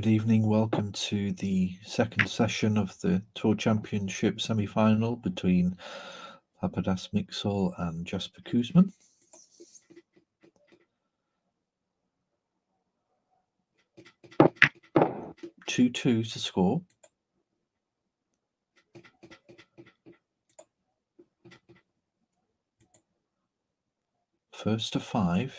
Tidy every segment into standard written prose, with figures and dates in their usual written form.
Good evening. Welcome to the second session of the Tour Championship semi-final between Papadas Mixol and Jasper Koosman. Two-two to score. First to 5.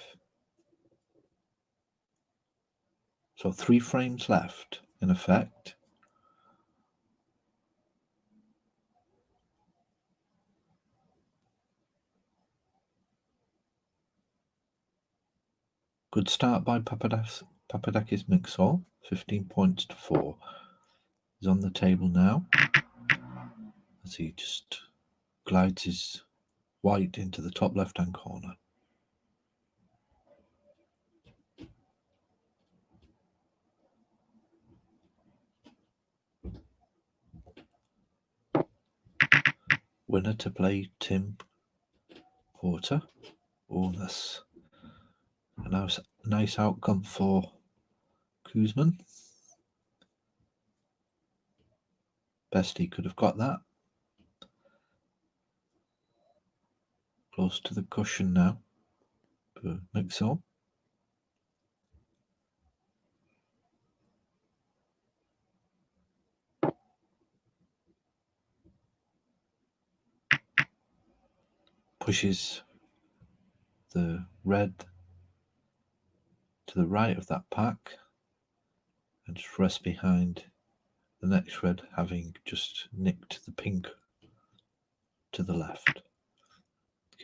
So 3 frames left in effect. Good start by Papadakis Mixol, 15 points to 4. He's on the table now as he just glides his white into the top left-hand corner. Winner to play Tim Porter. Oh, that's a nice outcome for Koosman. Best he could have got that. Close to the cushion now for Mixol. Pushes the red to the right of that pack and just rests behind the next red, having just nicked the pink to the left.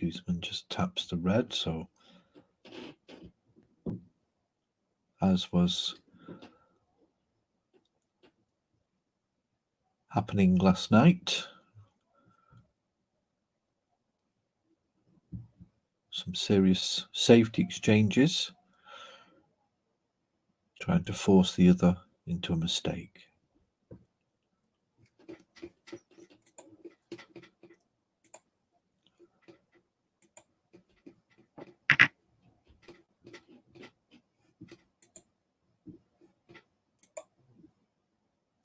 Koosman just taps the red, so as was happening last night, some serious safety exchanges, trying to force the other into a mistake.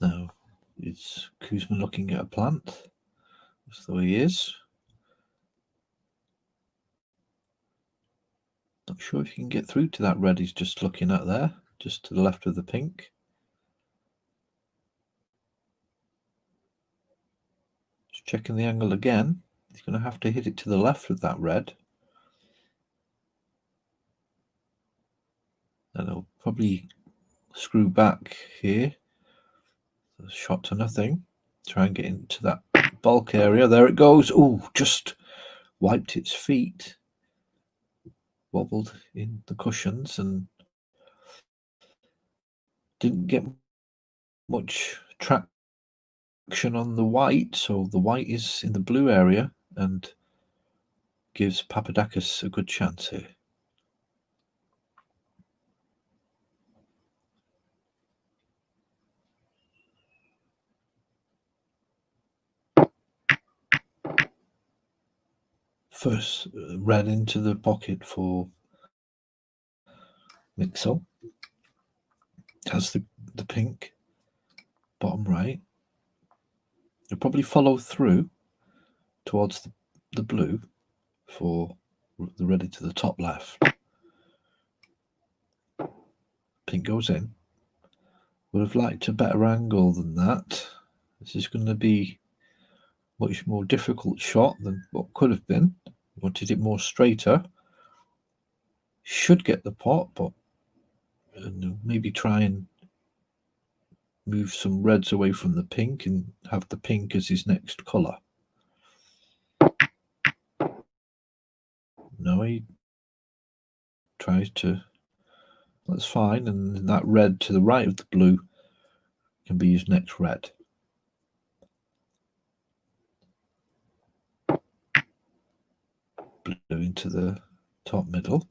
Now, is Koosman looking at a plant? That's the way he is. Not sure if you can get through to that red he's just looking at there, just to the left of the pink. Just checking the angle again. He's going to have to hit it to the left of that red. And he'll probably screw back here. So shot to nothing. Try and get into that bulk area. There it goes. Oh, just wiped its feet. Wobbled in the cushions and didn't get much traction on the white. So the white is in the blue area and gives Papadakis a good chance here. First red into the pocket for Mixol. Has the pink bottom right. You'll probably follow through towards the blue for the red to the top left. Pink goes in. Would have liked a better angle than that. This is going to be a much more difficult shot than what could have been. Wanted it more straighter. Should get the pot, but maybe try and move some reds away from the pink and have the pink as his next colour. No, he tries to. That's fine, and that red to the right of the blue can be his next red. Blue into the top middle.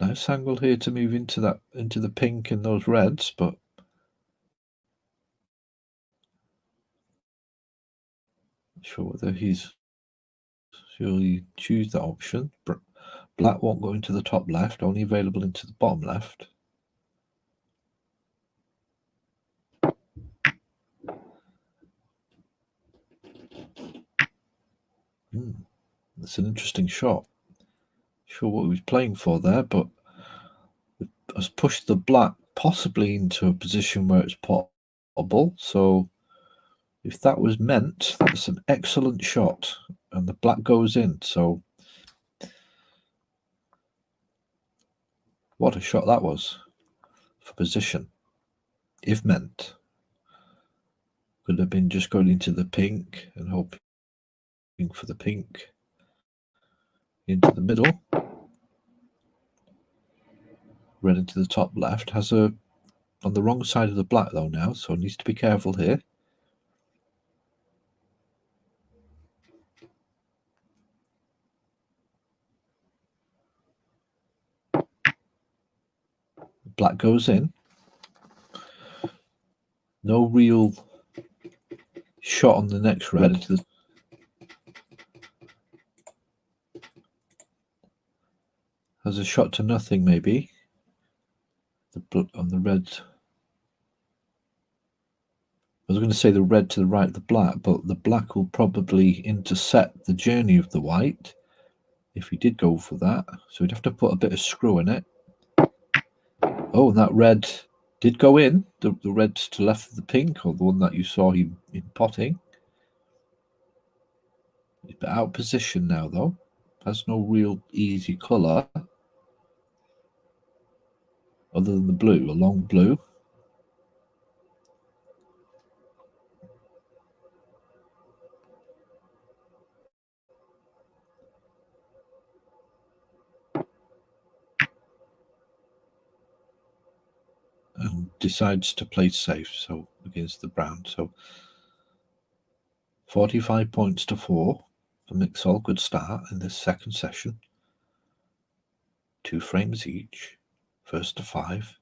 Nice angle here to move into the pink and those reds, but not sure whether he's surely choose that option. Black won't go into the top left, only available into the bottom left. That's an interesting shot. Sure what he was playing for there, but has pushed the black possibly into a position where it's potable. So if that was meant, that's an excellent shot, and the black goes in. So what a shot that was for position. If meant, could have been just going into the pink and hoping for the pink into the middle. Red into the top left. Has a on the wrong side of the black though now, so needs to be careful here. Black goes in. No real shot on the next red. Into the has a shot to nothing maybe. On the red. I was going to say the red to the right of the black, but the black will probably intercept the journey of the white if he did go for that. So he'd have to put a bit of screw in it. Oh, and that red did go in. The red to left of the pink, or the one that you saw him in potting. He's a bit out of position now, though. Has no real easy colour other than the blue, a long blue. And decides to play safe, so against the brown. So 45 points to 4 for Mixol. Good start in this second session. 2 frames each. First to 5.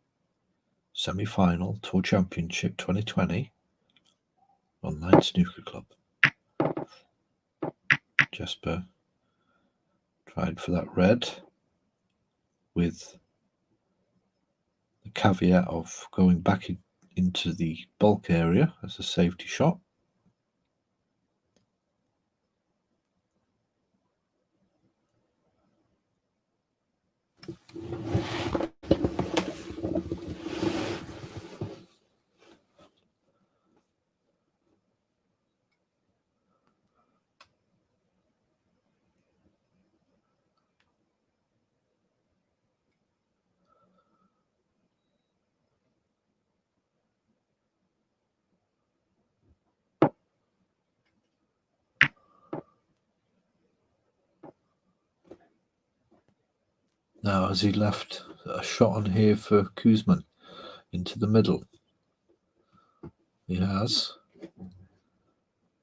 Semi-final Tour Championship 2020. Online Snooker Club. Jesper tried for that red with the caveat of going back into the bulk area as a safety shot. Now, has he left a shot on here for Kuzman into the middle? He has.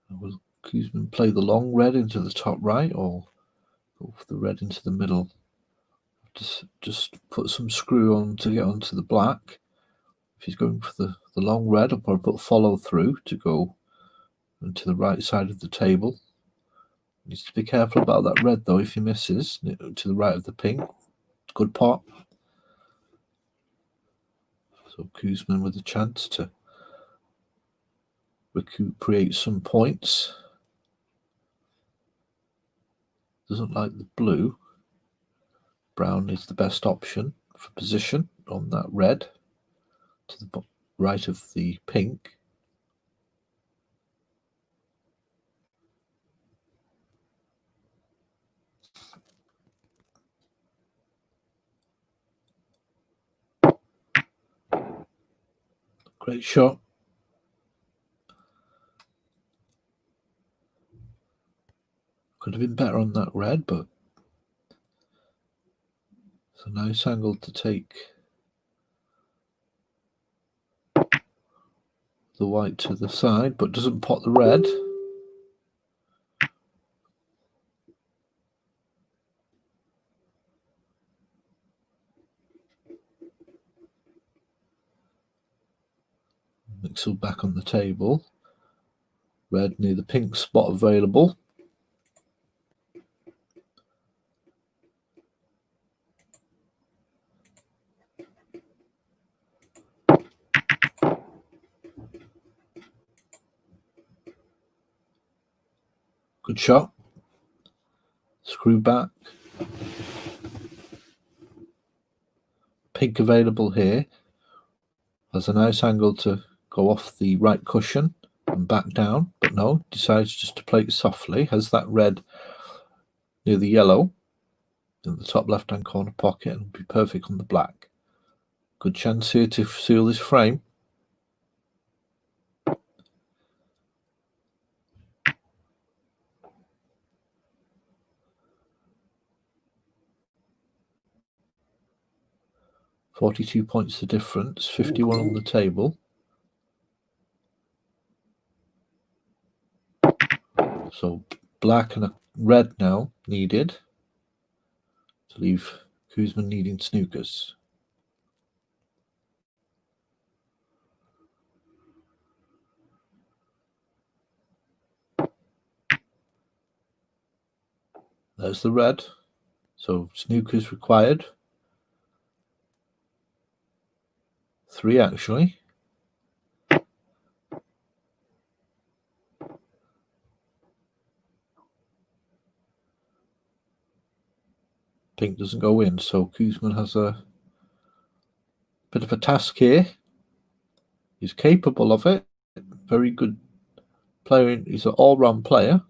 Will Kuzman play the long red into the top right, or go for the red into the middle? Just put some screw on to get onto the black. If he's going for the long red, I'll probably put follow through to go into the right side of the table. Needs to be careful about that red though. If he misses to the right of the pink, good pot. So Kuzman with a chance to recuperate some points. Doesn't like the blue. Brown is the best option for position on that red to the right of the pink. Great shot. Could have been better on that red, but it's a nice angle to take the white to the side, but doesn't pot the red. Mixel back on the table. Red near the pink spot available. Good shot. screw back. Pink available here. Has a nice angle to go off the right cushion and back down, but no, decides just to play it softly. Has that red near the yellow in the top left-hand corner pocket and be perfect on the black. Good chance here to seal this frame. $42 points the difference, 51 on the table. So black and a red now needed to leave Kuzmin needing snookers. There's the red. So snookers required. 3 actually. Pink doesn't go in, so Kuzmin has a bit of a task here. He's capable of it. Very good player. He's an all-round player.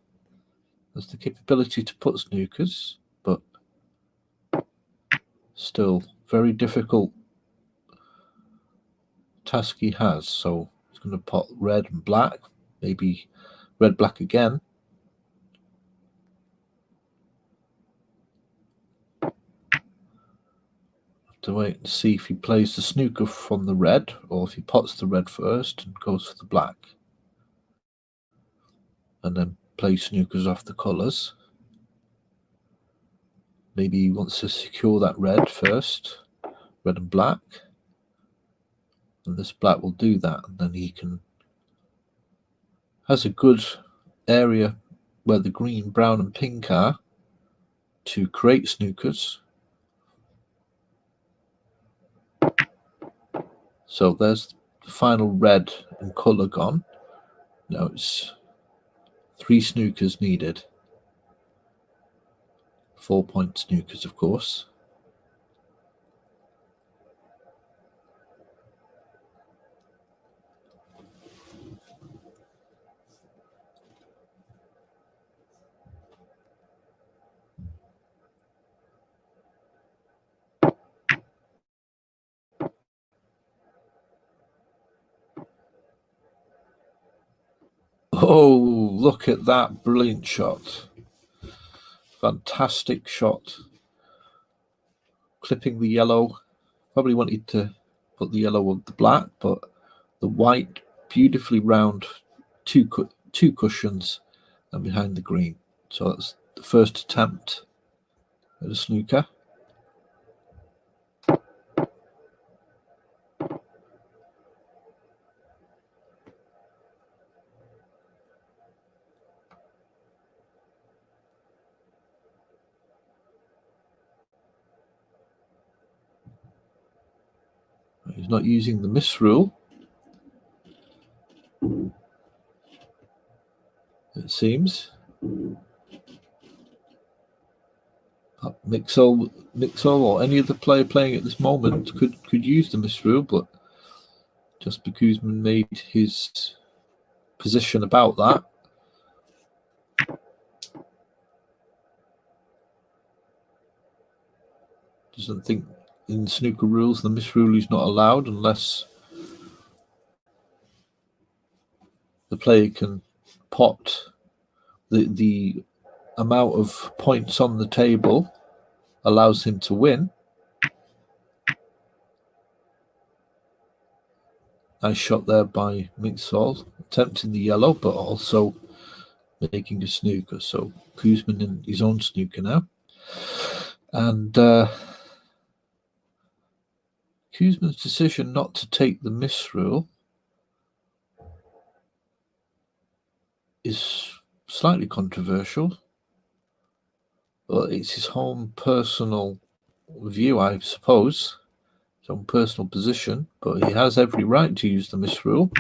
Has the capability to put snookers, but still very difficult task he has. So he's going to pot red and black, maybe red black again. To wait and see if he plays the snooker from the red or if he pots the red first and goes for the black and then plays snookers off the colours. Maybe he wants to secure that red first, red and black, and this black will do that, and then he has a good area where the green, brown and pink are to create snookers. So there's the final red and colour gone. Now it's 3 snookers needed. 4-point snookers, of course. Oh, look at that brilliant shot. Fantastic shot. Clipping the yellow. Probably wanted to put the yellow on the black, but the white beautifully round two cushions and behind the green. So that's the first attempt at a snooker. He's not using the miss rule, it seems. Mixel or any other player playing at this moment could use the miss rule, but just because Kuzmin made his position about that. Doesn't think in snooker rules the miss rule is not allowed unless the player can pot the amount of points on the table allows him to win. Nice shot there by Mixol, attempting the yellow, but also making a snooker. So Kuzmin in his own snooker now. And Kuzmin's decision not to take the miss rule is slightly controversial. Well, it's his own personal view, I suppose. His own personal position, but he has every right to use the miss rule.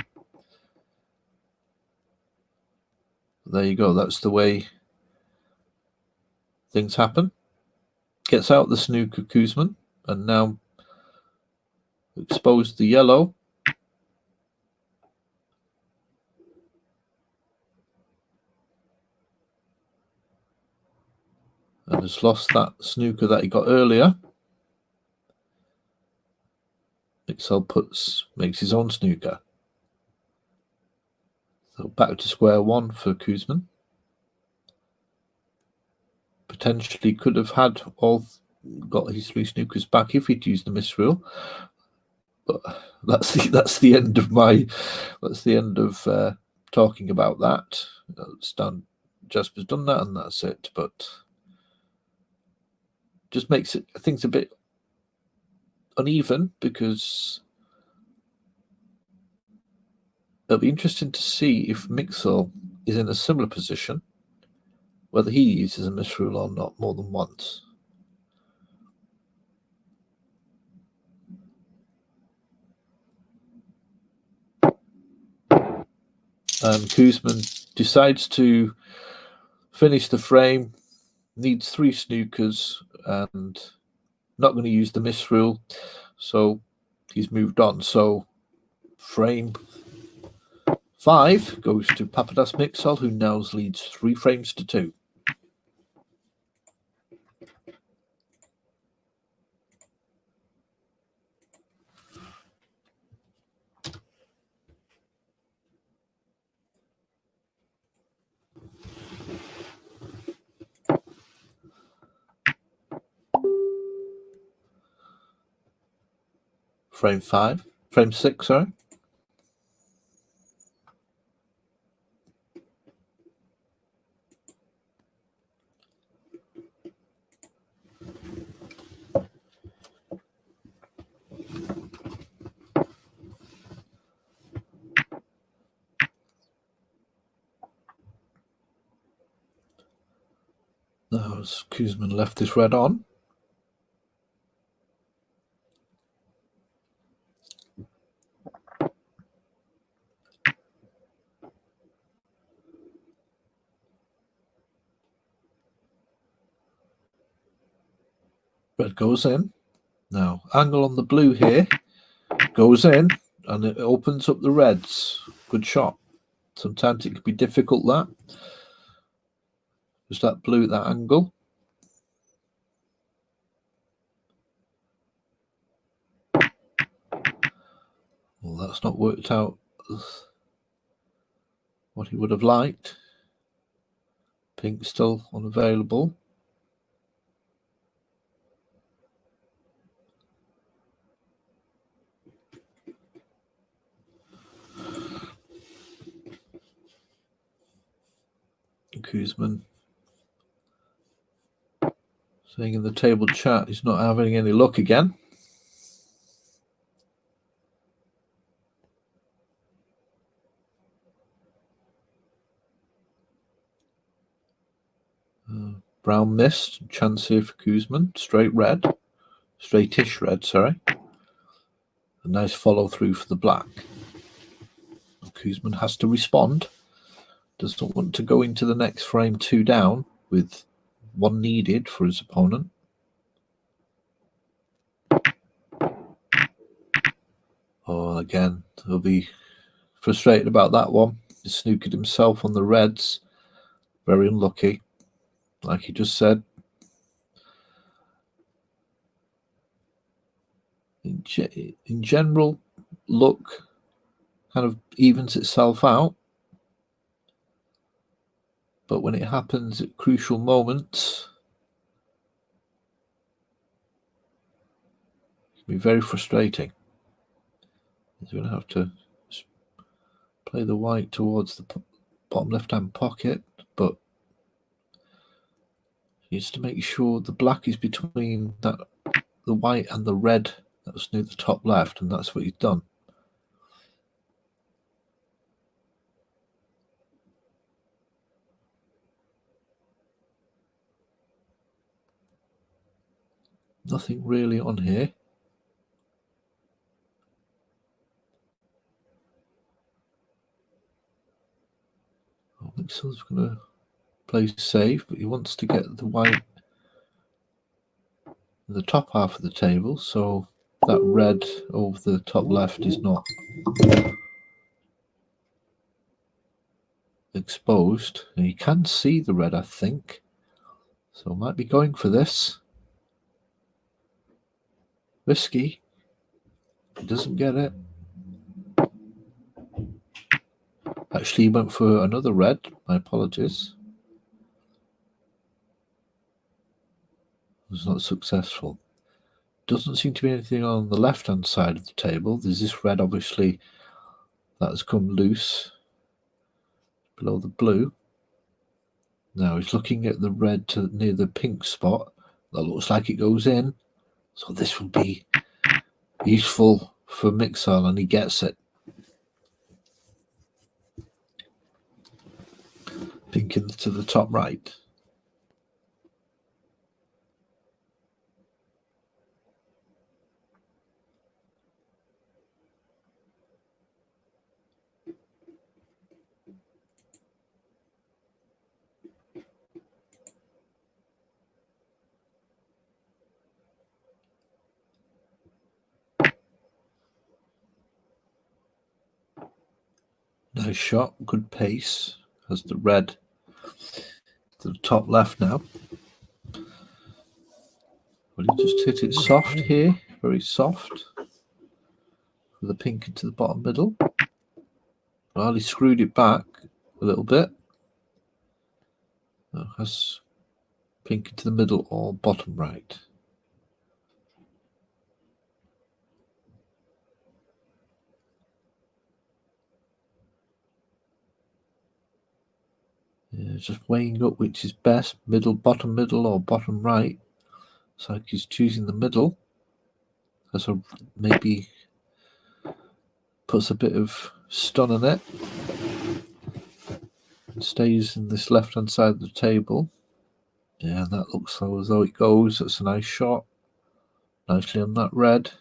There you go. That's the way things happen. Gets out the snooker Koosman and now exposed the yellow. And has lost that snooker that he got earlier. Mixel makes his own snooker. So back to square one for Koosman. Potentially could have got his 3 snookers back if he'd used the misrule. But that's the end of talking about that. It's done. Jasper's done that, and that's it. But just makes things a bit uneven, because it'll be interesting to see if Mixel is in a similar position, whether he uses a misrule or not more than once. And Koosman decides to finish the frame, needs 3 snookers, and not going to use the misrule, so he's moved on. So frame 5 goes to Papadas Mixel, who now leads 3 frames to 2. Frame 6, sorry. Now, as Koosman left this red on. Red goes in. Now, angle on the blue here goes in, and it opens up the reds. Good shot. Sometimes it can be difficult, that. Just that blue at that angle. Well, that's not worked out what he would have liked. Pink still unavailable. Koosman saying in the table chat he's not having any luck again. Brown missed. Chance here for Koosman. Straightish red, sorry. A nice follow through for the black. Koosman has to respond. Doesn't want to go into the next frame 2 down with 1 needed for his opponent. Oh, again, he'll be frustrated about that one. He snookered himself on the reds. Very unlucky, like he just said. In general, luck kind of evens itself out. But when it happens at crucial moments, it can be very frustrating. He's going to have to play the white towards the bottom left-hand pocket, but he needs to make sure the black is between the white and the red that's near the top left, and that's what he's done. Nothing really on here. Mixel's going to play safe, but he wants to get the white the top half of the table, so that red over the top left is not exposed. And you can see the red, I think, so I might be going for this. Risky. He doesn't get it. Actually, he went for another red. My apologies. It was not successful. Doesn't seem to be anything on the left-hand side of the table. There's this red, obviously, that has come loose below the blue. Now he's looking at the red near the pink spot. That looks like it goes in. So this will be useful for Mixel, and he gets it. Pink into the top right. Nice shot, good pace. Has the red to the top left now. But he just hit it soft here, very soft. With the pink into the bottom middle. Well, he screwed it back a little bit. Now has pink into the middle or bottom right. Yeah, just weighing up which is best, middle, bottom or bottom right. It's like he's choosing the middle. So maybe puts a bit of stun on it. And stays in this left-hand side of the table. Yeah, that looks as though it goes. That's a nice shot. Nicely on that red.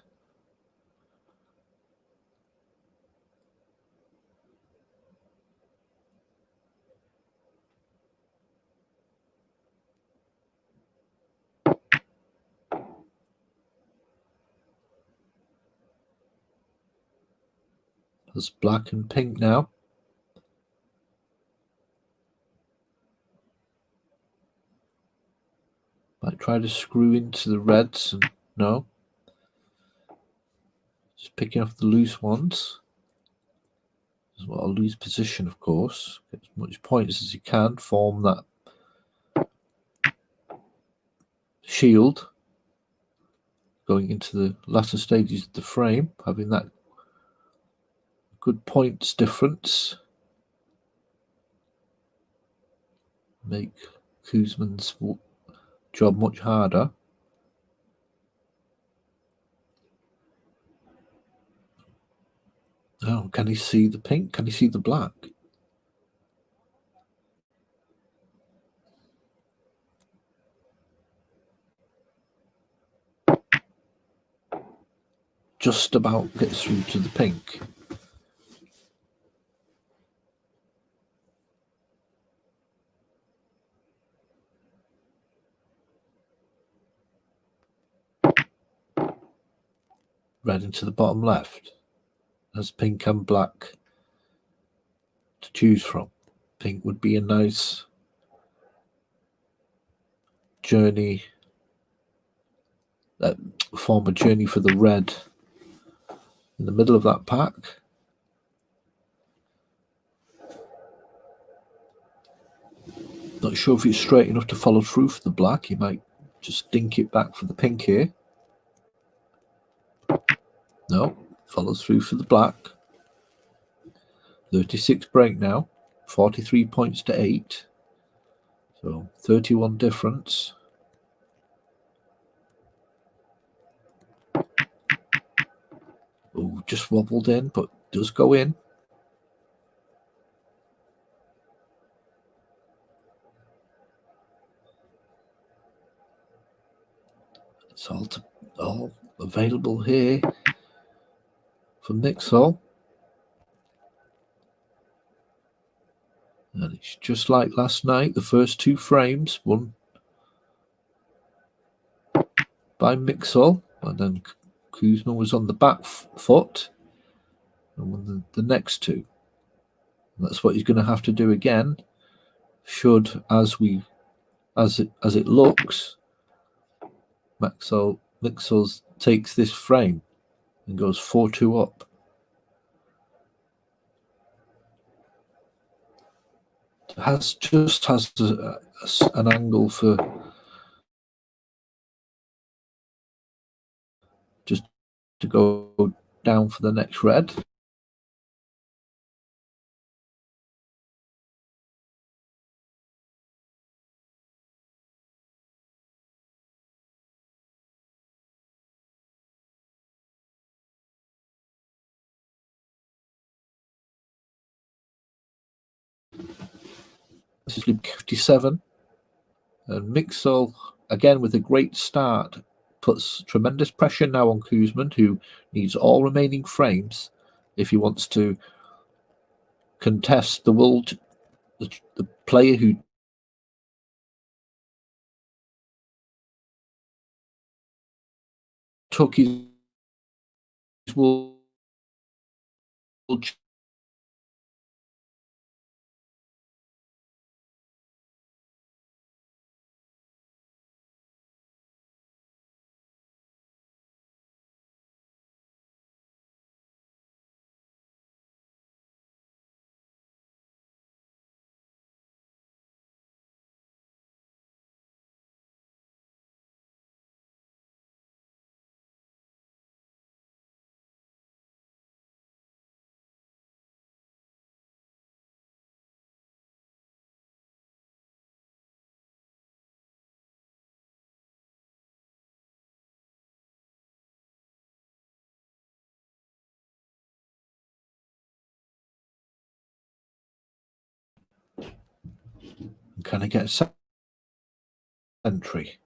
There's black and pink now. Might try to screw into the reds, and no. Just picking off the loose ones. As well, lose position, of course. Get as much points as you can. Form that shield. Going into the latter stages of the frame, having that good points difference. Make Kuzman's job much harder. Oh, can he see the pink? Can he see the black? Just about gets through to the pink. Red into the bottom left. There's pink and black to choose from. Pink would be a nice journey, form a journey for the red in the middle of that pack. Not sure if it's straight enough to follow through for the black. He might just dink it back for the pink here. No, follows through for the black. 36 break now, 43 points to 8. So 31 difference. Oh, just wobbled in, but does go in. It's all available here for Mixel. And it's just like last night, the first two frames, one by Mixel, and then Kuzma was on the back foot, and won the next two. And that's what he's going to have to do again. Should, as it looks, Mixel takes this frame and goes 4-2 up. Has an angle for just to go down for the next red. This is loop 57. And Mixel, again with a great start, puts tremendous pressure now on Kuzman, who needs all remaining frames if he wants to contest the world, the player who took his world kind of get a entry.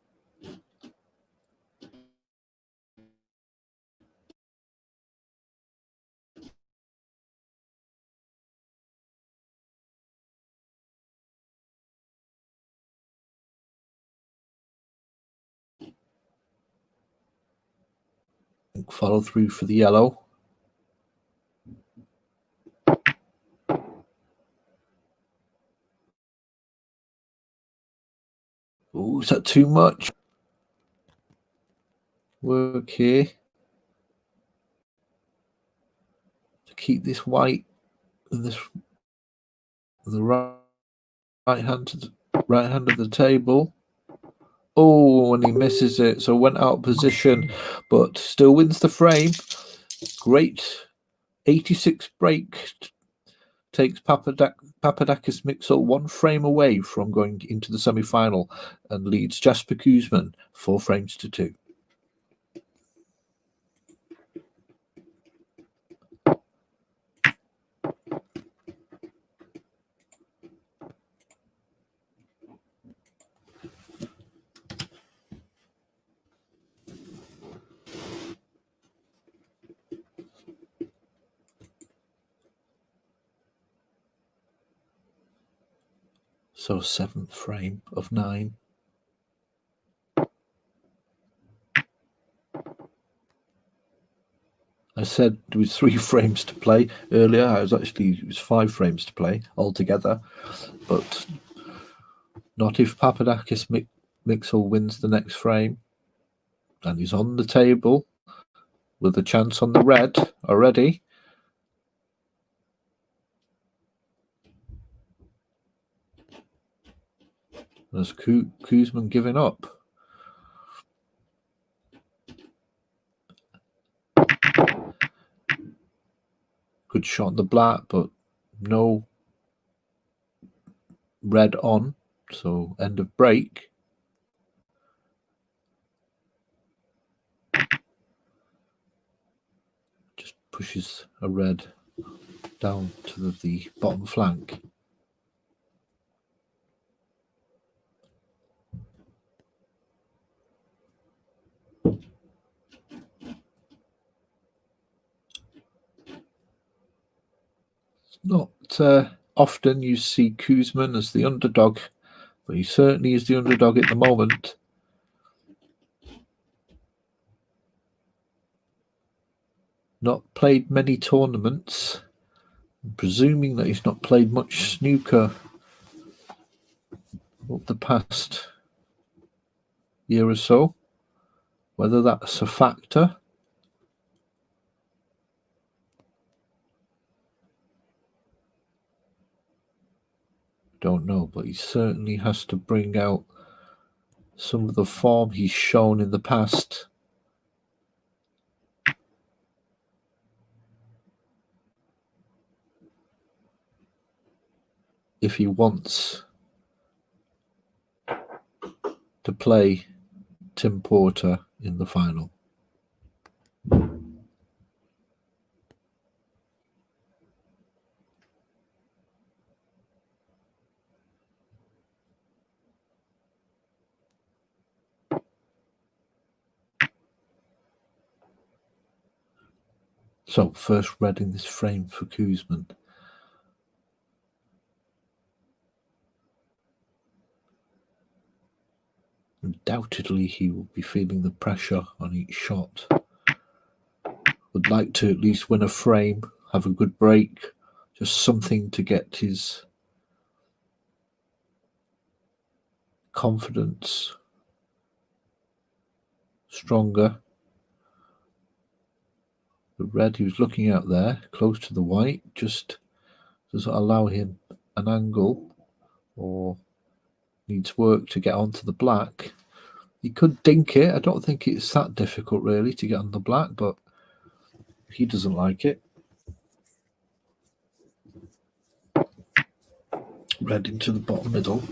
Follow through for the yellow. Oh, is that too much? Work here to keep this white and this the right hand of the table. Oh, and he misses it, so went out of position, but still wins the frame. Great 86 break takes Papadakis Mixel one frame away from going into the semi-final and leads Jasper Kuzman 4 frames to 2. So 7th frame of 9. I said there was 3 frames to play earlier. It was 5 frames to play altogether, but not if Papadakis Mixel wins the next frame, and he's on the table with a chance on the red already. There's Kuzman giving up. Good shot on the black, but no red on, so end of break. Just pushes a red down to the bottom flank. Not often you see Kuzman as the underdog, but he certainly is the underdog at the moment. not played many tournaments. I'm presuming that he's not played much snooker over the past year or so. Whether that's a factor, don't know, but he certainly has to bring out some of the form he's shown in the past. If he wants to play Tim Porter in the final. So, first red in this frame for Koosman. Undoubtedly, he will be feeling the pressure on each shot. Would like to at least win a frame, have a good break, just something to get his confidence stronger. The red he was looking out there, close to the white, just doesn't allow him an angle or needs work to get onto the black. He could dink it. I don't think it's that difficult really to get on the black, but he doesn't like it. Red into the bottom middle.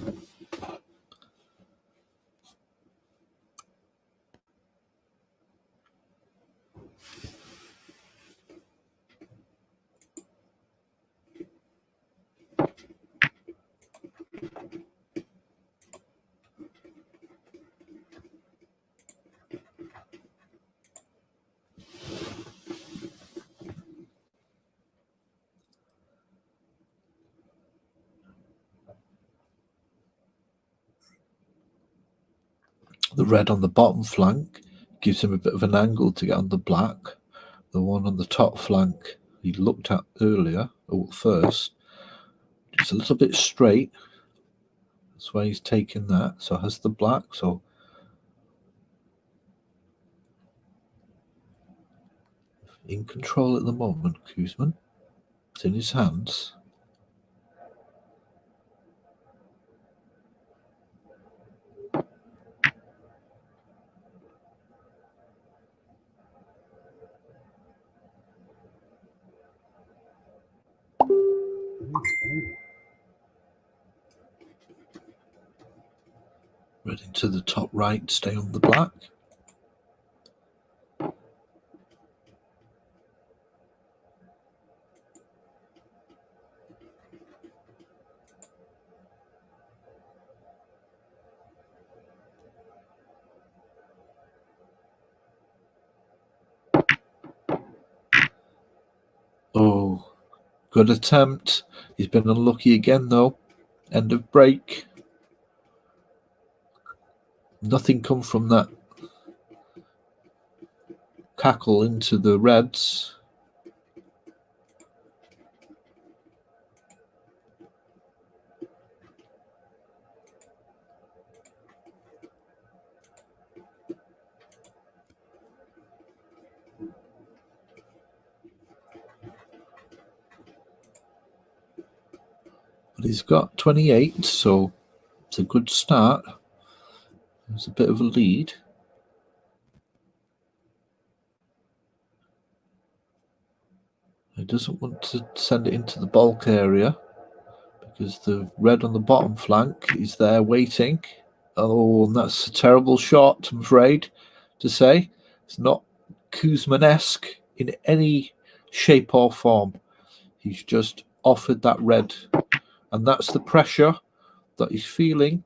The red on the bottom flank gives him a bit of an angle to get on the black. The one on the top flank he looked at earlier, or first, it's a little bit straight. That's why he's taken that. So has the black. So in control at the moment, Koosman. It's in his hands. Red into the top right, stay on the black. Oh, good attempt. He's been unlucky again though. End of break. Nothing come from that cackle into the reds. But he's got 28, so it's a good start. There's a bit of a lead. He doesn't want to send it into the bulk area because the red on the bottom flank is there waiting. Oh, and that's a terrible shot, I'm afraid to say. It's not Koosman-esque in any shape or form. He's just offered that red, and that's the pressure that he's feeling.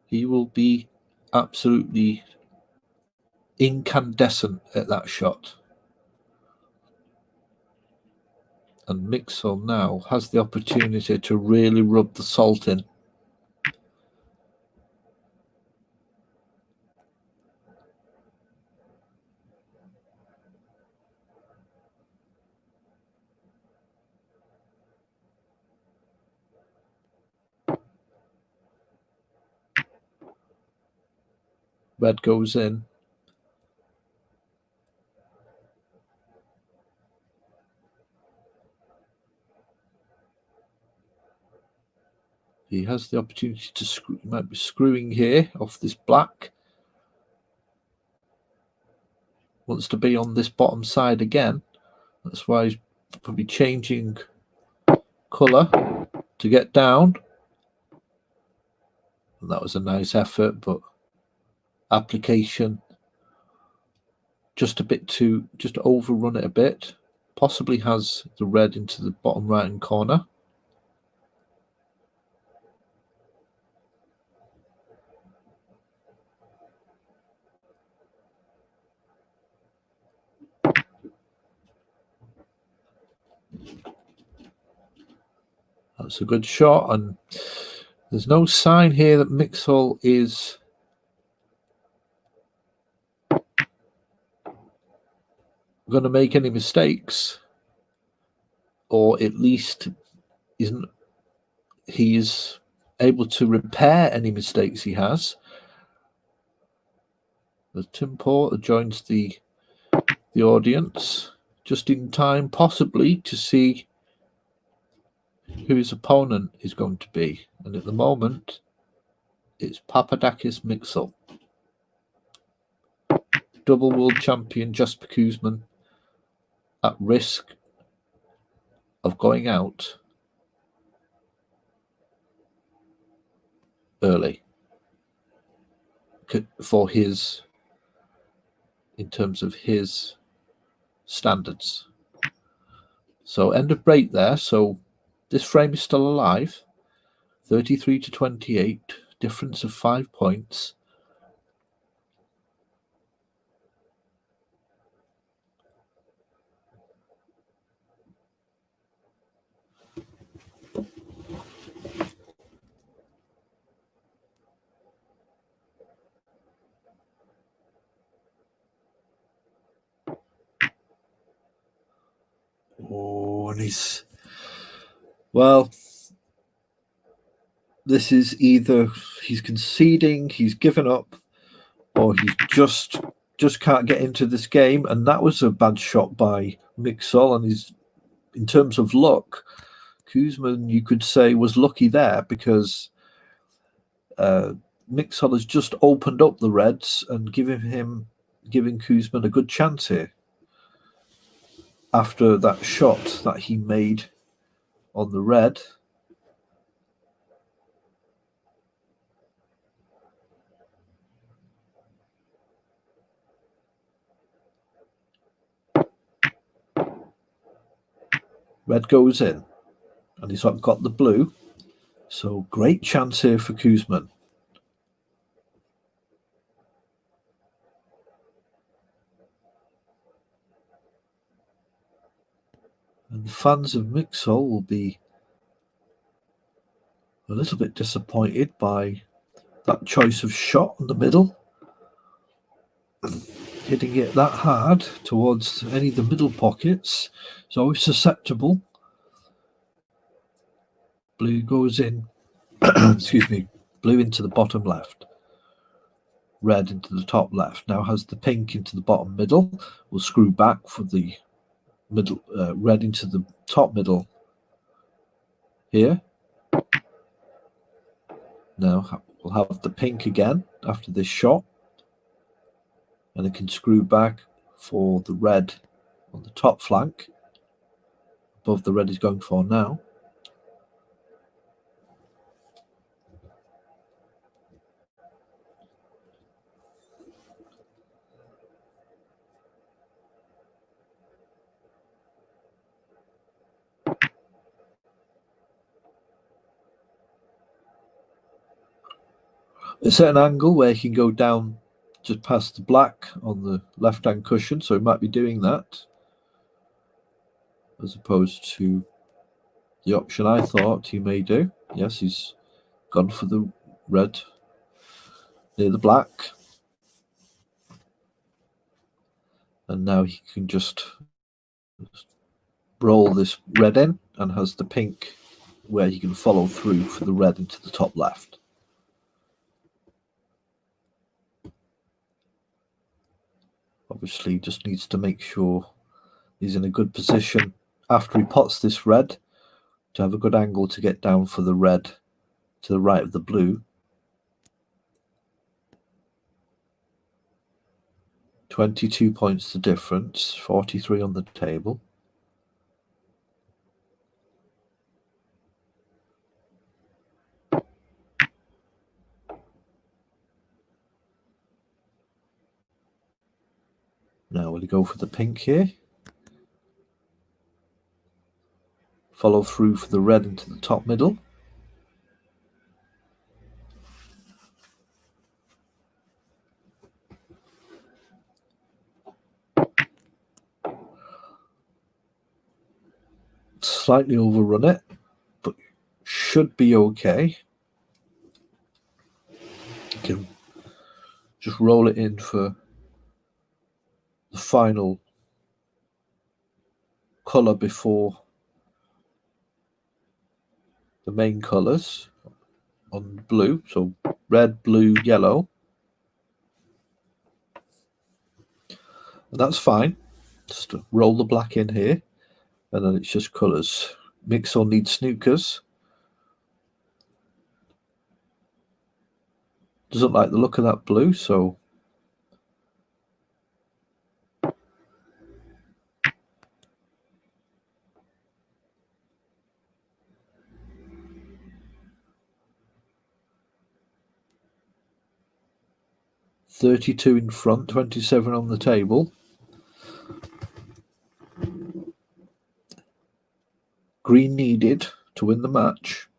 He will be absolutely incandescent at that shot. And Mixel now has the opportunity to really rub the salt in. Red goes in. He has the opportunity to screw. He might be screwing here off this black. Wants to be on this bottom side again. That's why he's probably changing colour to get down. And that was a nice effort, but application just a bit too, just to overrun it a bit. Possibly has the red into the bottom right hand corner. That's a good shot, and there's no sign here that Mixel is going to make any mistakes, or at least he's able to repair any mistakes he has. As Tim Porter joins the audience just in time, possibly, to see who his opponent is going to be. And at the moment, it's Papadakis Mixel. Double world champion Jasper Kuzman at risk of going out early for his, in terms of his standards. So end of break there. So this frame is still alive. 33-28, difference of 5 points. Oh, and well, this is either he's conceding, he's given up, or he just can't get into this game. And that was a bad shot by Mixel. And he's, in terms of luck, Kuzman, you could say, was lucky there, because Mixel has just opened up the reds and giving Kuzman a good chance here after that shot that he made on the red. Red goes in, and he's got the blue. So great chance here for Kuzman. And the fans of Mixel will be a little bit disappointed by that choice of shot in the middle. Hitting it that hard towards any of the middle pockets is always susceptible. Blue goes in, excuse me, blue into the bottom left. Red into the top left. Now has the pink into the bottom middle. We'll screw back for the middle, red into the top middle here. Now we'll have the pink again after this shot. And it can screw back for the red on the top flank. Above the red he's going for now. It's at an angle where he can go down just past the black on the left-hand cushion, so he might be doing that, as opposed to the option I thought he may do. Yes, he's gone for the red near the black. And now he can just roll this red in and has the pink where he can follow through for the red into the top left. Obviously, he just needs to make sure he's in a good position after he pots this red to have a good angle to get down for the red to the right of the blue. 22 points the difference, 43 on the table. Now will he go for the pink here? Follow through for the red into the top middle. Slightly overrun it, but should be okay. You can just roll it in for the final colour before the main colours on blue. So red, blue, yellow. And that's fine. Just roll the black in here, and then it's just colours. Mixel needs snookers. Doesn't like the look of that blue, so $32 in front, 27 on the table. Green needed to win the match.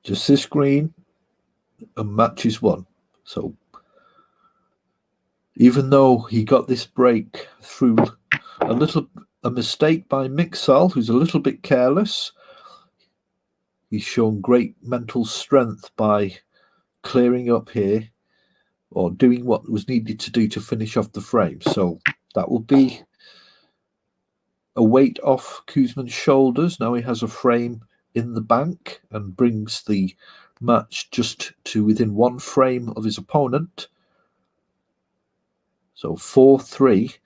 Just this green, and match is won. So even though he got this break through a mistake by Mixel, who's a little bit careless, he's shown great mental strength by clearing up here or doing what was needed to do to finish off the frame. So that will be a weight off Kuzman's shoulders. Now he has a frame in the bank and brings the match just to within one frame of his opponent. So 4-3.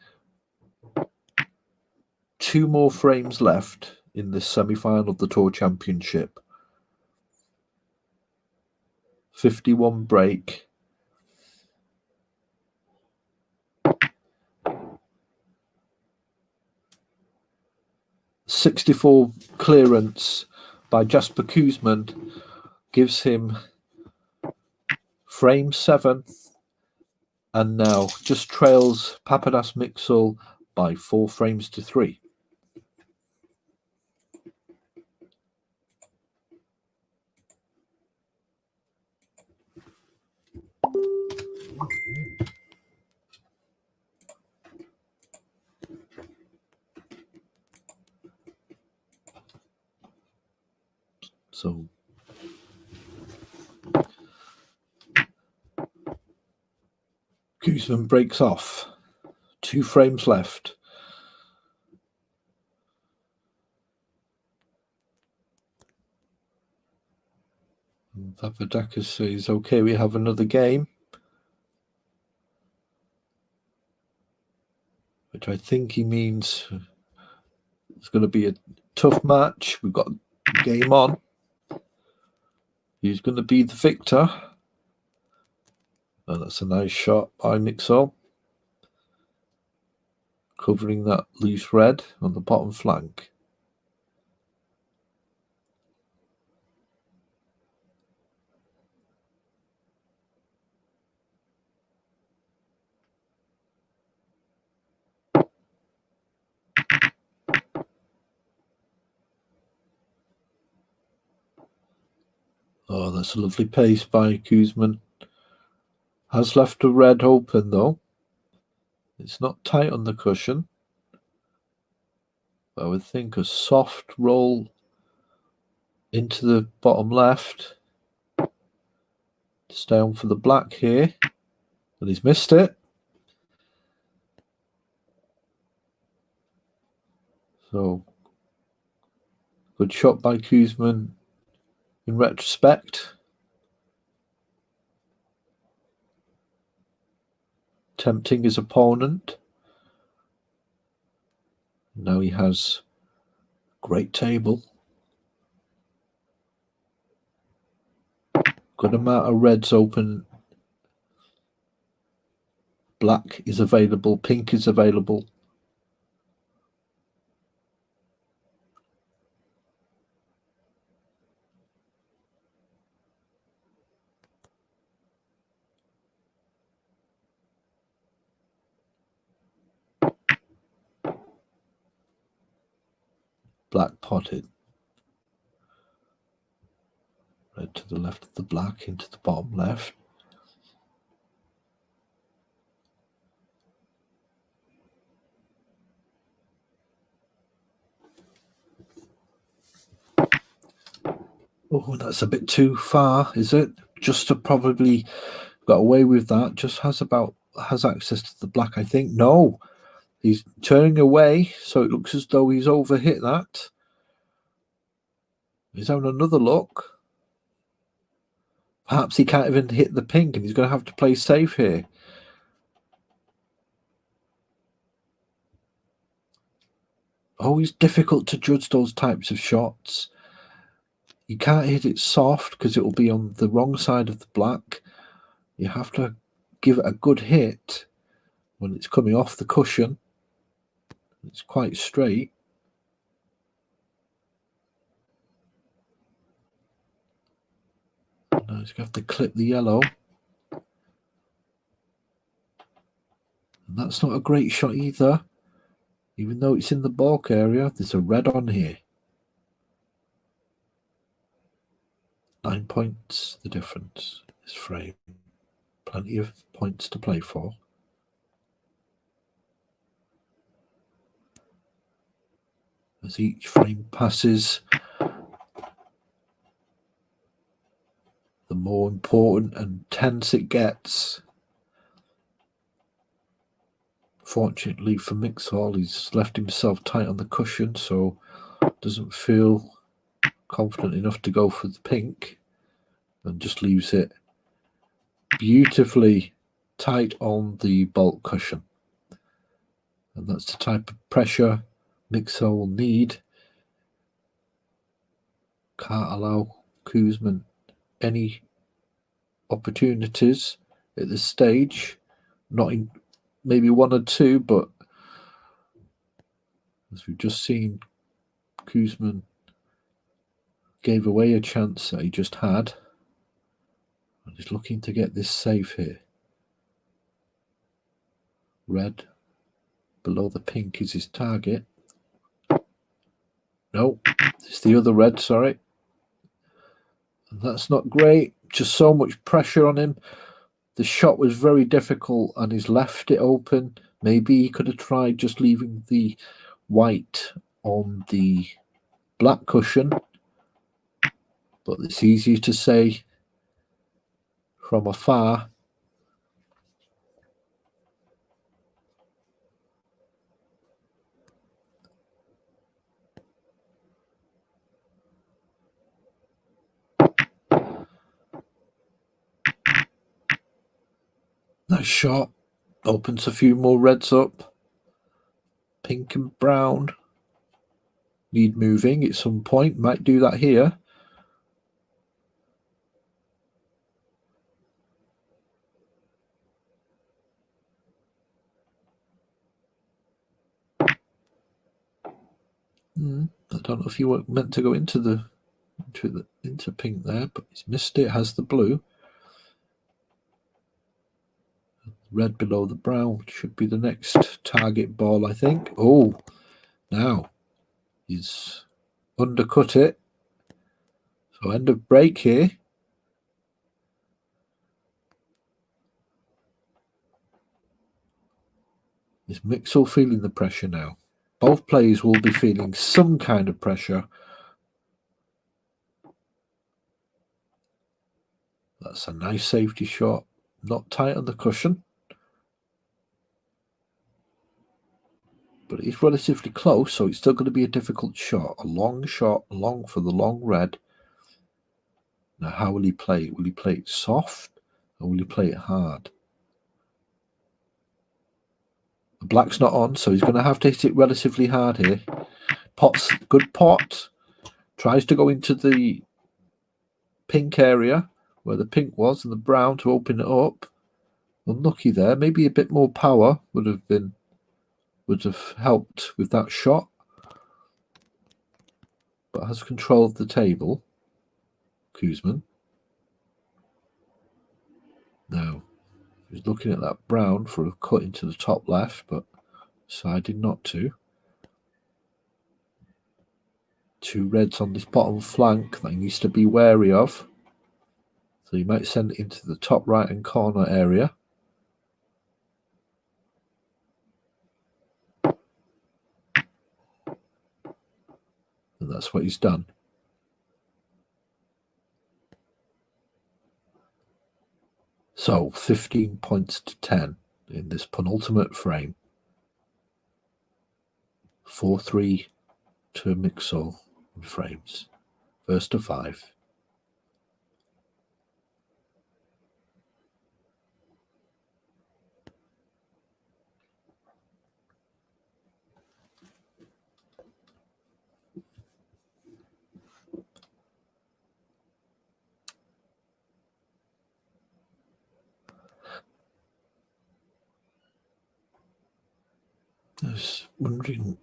2 more frames left in this semi-final of the Tour Championship. 51 break. .64 clearance by Jasper Kuzman gives him frame 7, and now just trails Papadas Mixel by 4 frames to 3. So Kuzman breaks off. 2 frames left. And Papadakis says, okay, we have another game. Which I think he means it's going to be a tough match. We've got a game on. He's going to be the victor. Oh, that's a nice shot by Mixel. Covering that loose red on the bottom flank. Oh, that's a lovely pace by Kuzman. Has left a red open though. It's not tight on the cushion. I would think a soft roll into the bottom left. Stay on for the black here. And he's missed it. So Good shot by Koosman in retrospect. Tempting his opponent. Now he has great table. Good amount of reds open. Black is available. Pink is available. Black potted. Red to the left of the black, into the bottom left. Oh, that's a bit too far, is it? Just to probably got away with that. Just has access to the black, I think. No, he's turning away, so it looks as though he's overhit that. He's having another look. Perhaps he can't even hit the pink, and he's going to have to play safe here. Always difficult to judge those types of shots. You can't hit it soft because it will be on the wrong side of the black. You have to give it a good hit when it's coming off the cushion. It's quite straight. Now he's going to have to clip the yellow. And that's not a great shot either. Even though it's in the balk area, there's a red on here. 9 points, the difference. This frame. Plenty of points to play for. As each frame passes, the more important and tense it gets. Fortunately for Mixall, he's left himself tight on the cushion, so doesn't feel confident enough to go for the pink, and just leaves it beautifully tight on the bulk cushion. And that's the type of pressure Mixall will need. Can't allow Koosman any opportunities at this stage. Not in maybe one or two, but as we've just seen, Koosman gave away a chance that he just had. And he's looking to get this safe here. Red below the pink is his target. No, it's the other red, sorry. And that's not great. Just so much pressure on him. The shot was very difficult and he's left it open. Maybe he could have tried just leaving the white on the black cushion. But it's easier to say from afar. Nice shot. Opens a few more reds up. Pink and brown need moving at some point. Might do that here. I don't know if you were meant to go into pink there, but he's missed it. Has the blue. Red below the brown should be the next target ball, I think. Oh, now he's undercut it. So end of break here. Is Mixall feeling the pressure now? Both players will be feeling some kind of pressure. That's a nice safety shot. Not tight on the cushion. but it's relatively close, so it's still going to be a difficult shot. A long shot, long for the long red. Now, how will he play it? Will he play it soft, or will he play it hard? The black's not on, so he's going to have to hit it relatively hard here. Pot's good pot. Tries to go into the pink area where the pink was and the brown to open it up. Unlucky there. Maybe a bit more power would have helped with that shot. But has control of the table. Koosman. Now he's looking at that brown for a cut into the top left, but decided not to. Two reds on this bottom flank that he needs to be wary of. So he might send it into the top right hand corner area. And that's what he's done. So 15 points to 10 in this penultimate frame. 4-3 to Mixel in frames. First to 5. I was wondering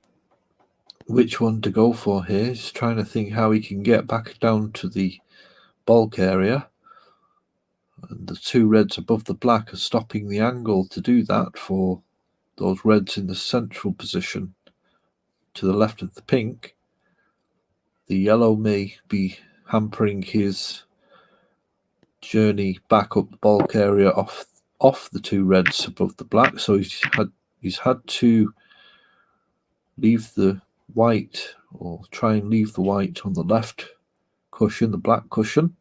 which one to go for here. He's trying to think how he can get back down to the bulk area. And the two reds above the black are stopping the angle to do that for those reds in the central position to the left of the pink. The yellow may be hampering his journey back up the bulk area off the two reds above the black. So he's had to leave the white, or try and leave the white on the left cushion, the black cushion,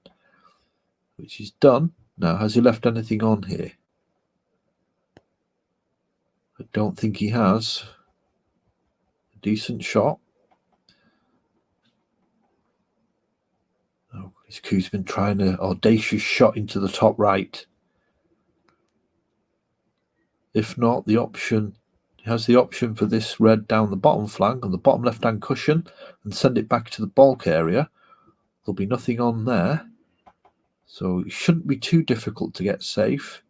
which he's done. Now, has he left anything on here? I don't think he has. A decent shot. Oh, his Koosman trying an audacious shot into the top right. If not, the option, he has the option for this red down the bottom flank on the bottom left-hand cushion and send it back to the bulk area. There'll be nothing on there. So it shouldn't be too difficult to get safe.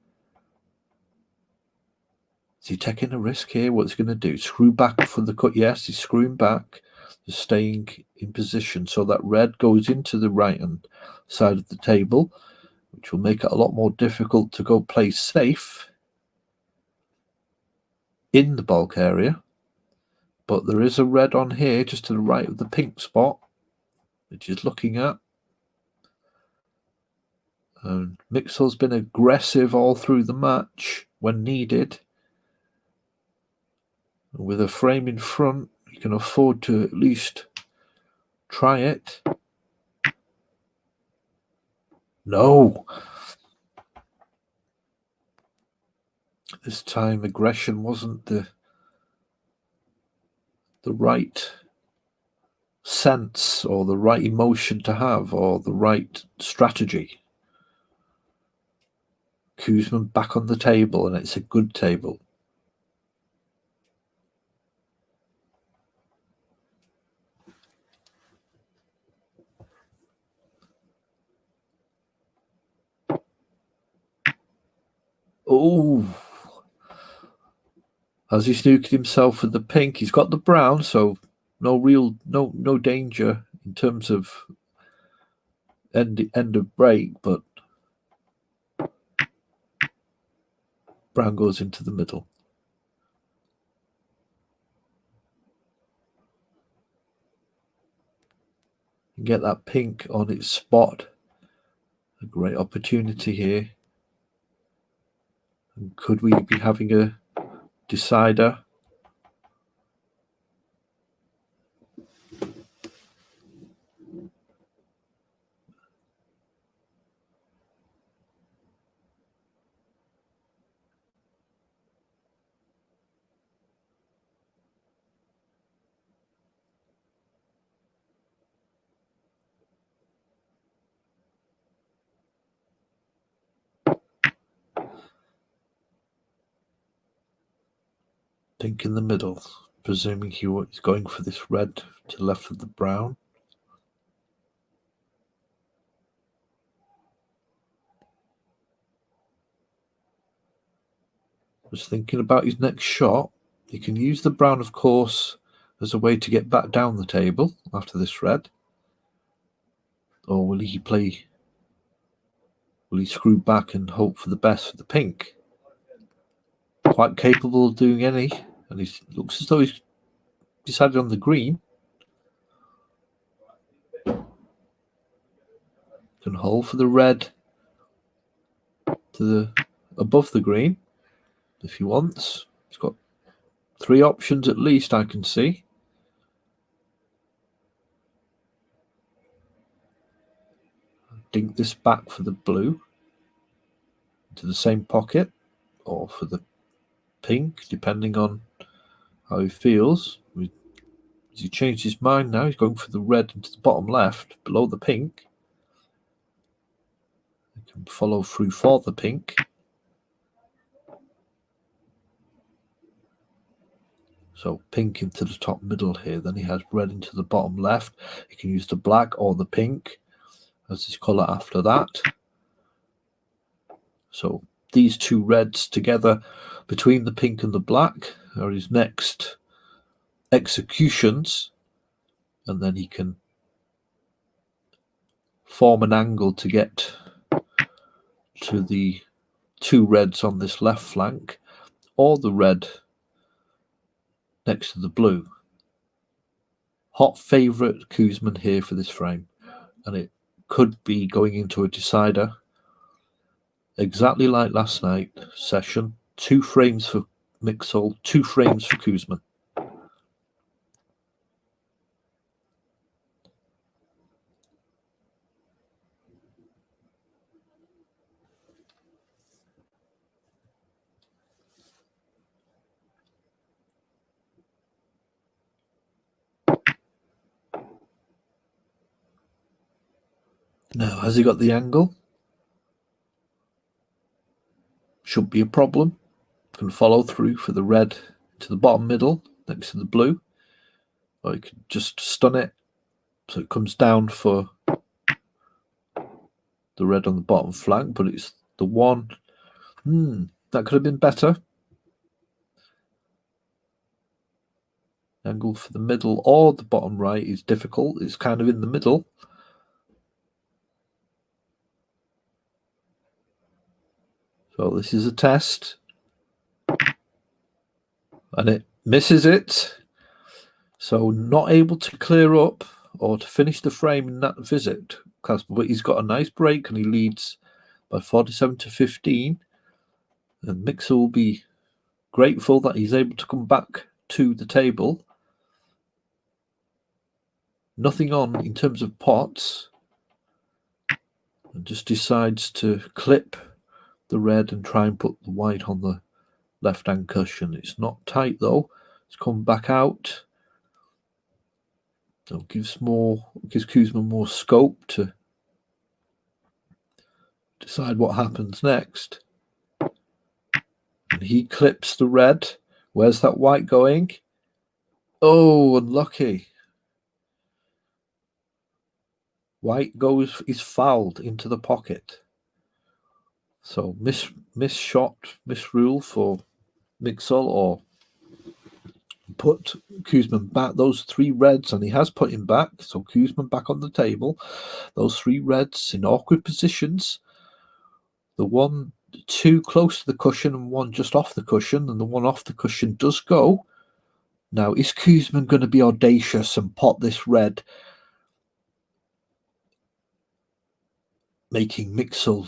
Is he taking a risk here? What's he going to do? Screw back for the cut? Yes, he's screwing back. He's staying in position so that red goes into the right-hand side of the table, which will make it a lot more difficult to go play safe in the bulk area. But there is a red on here just to the right of the pink spot, which he's looking at. And Mixel's been aggressive all through the match when needed. With a frame in front, you can afford to at least try it. No! This time aggression wasn't the right sense or the right emotion to have or the right strategy. Koosman back on the table, and it's a good table. Oh! Has he snooked himself with the pink? He's got the brown, so no danger in terms of end of break, but brown goes into the middle. And get that pink on its spot. A great opportunity here. And could we be having a decider? Pink in the middle, presuming he's going for this red to the left of the brown. Was thinking about his next shot. He can use the brown, of course, as a way to get back down the table after this red. Or will he screw back and hope for the best for the pink? Quite capable of doing any, and he looks as though he's decided on the green. Can hold for the red to above the green if he wants. He's got 3 options at least, I can see. Dink this back for the blue to the same pocket, or for the pink, depending on how he feels. Has he changed his mind now? He's going for the red into the bottom left, below the pink. He can follow through for the pink. So pink into the top middle here. Then he has red into the bottom left. He can use the black or the pink as his colour after that. So these 2 reds together between the pink and the black are his next executions. And then he can form an angle to get to the 2 reds on this left flank, or the red next to the blue. Hot favourite Koosman here for this frame, and it could be going into a decider, exactly like last night's session. 2 frames for Mixel, 2 frames for Koosman. Now, has he got the angle? Shouldn't be a problem. Can follow through for the red to the bottom middle next to the blue, or you can just stun it so it comes down for the red on the bottom flank, but it's the one. That could have been better. Angle for the middle or the bottom right is difficult. It's kind of in the middle. So this is a test. And it misses it. So not able to clear up or to finish the frame in that visit. But he's got a nice break and he leads by 47-15. And Mixer will be grateful that he's able to come back to the table. Nothing on in terms of pots. And just decides to clip the red and try and put the white on the left-hand cushion. It's not tight though. It's come back out. So it gives Koosman more scope to decide what happens next. And he clips the red. Where's that white going? Oh, unlucky. White is fouled into the pocket. So miss shot, misrule for Mixel, or put Koosman back. Those 3 reds, and he has put him back. So Koosman back on the table. Those 3 reds in awkward positions. The one too close to the cushion and one just off the cushion, and the one off the cushion does go. Now, is Koosman going to be audacious and pot this red, making Mixel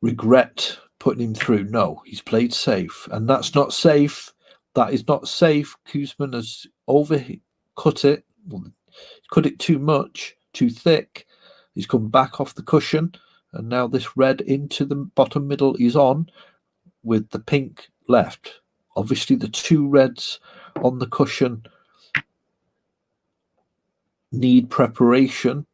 regret putting him through? No, he's played safe, and that's not safe. That is not safe. Koosman has overcut it, cut it too much, too thick. He's come back off the cushion, and now this red into the bottom middle is on with the pink left. Obviously, the 2 reds on the cushion need preparation.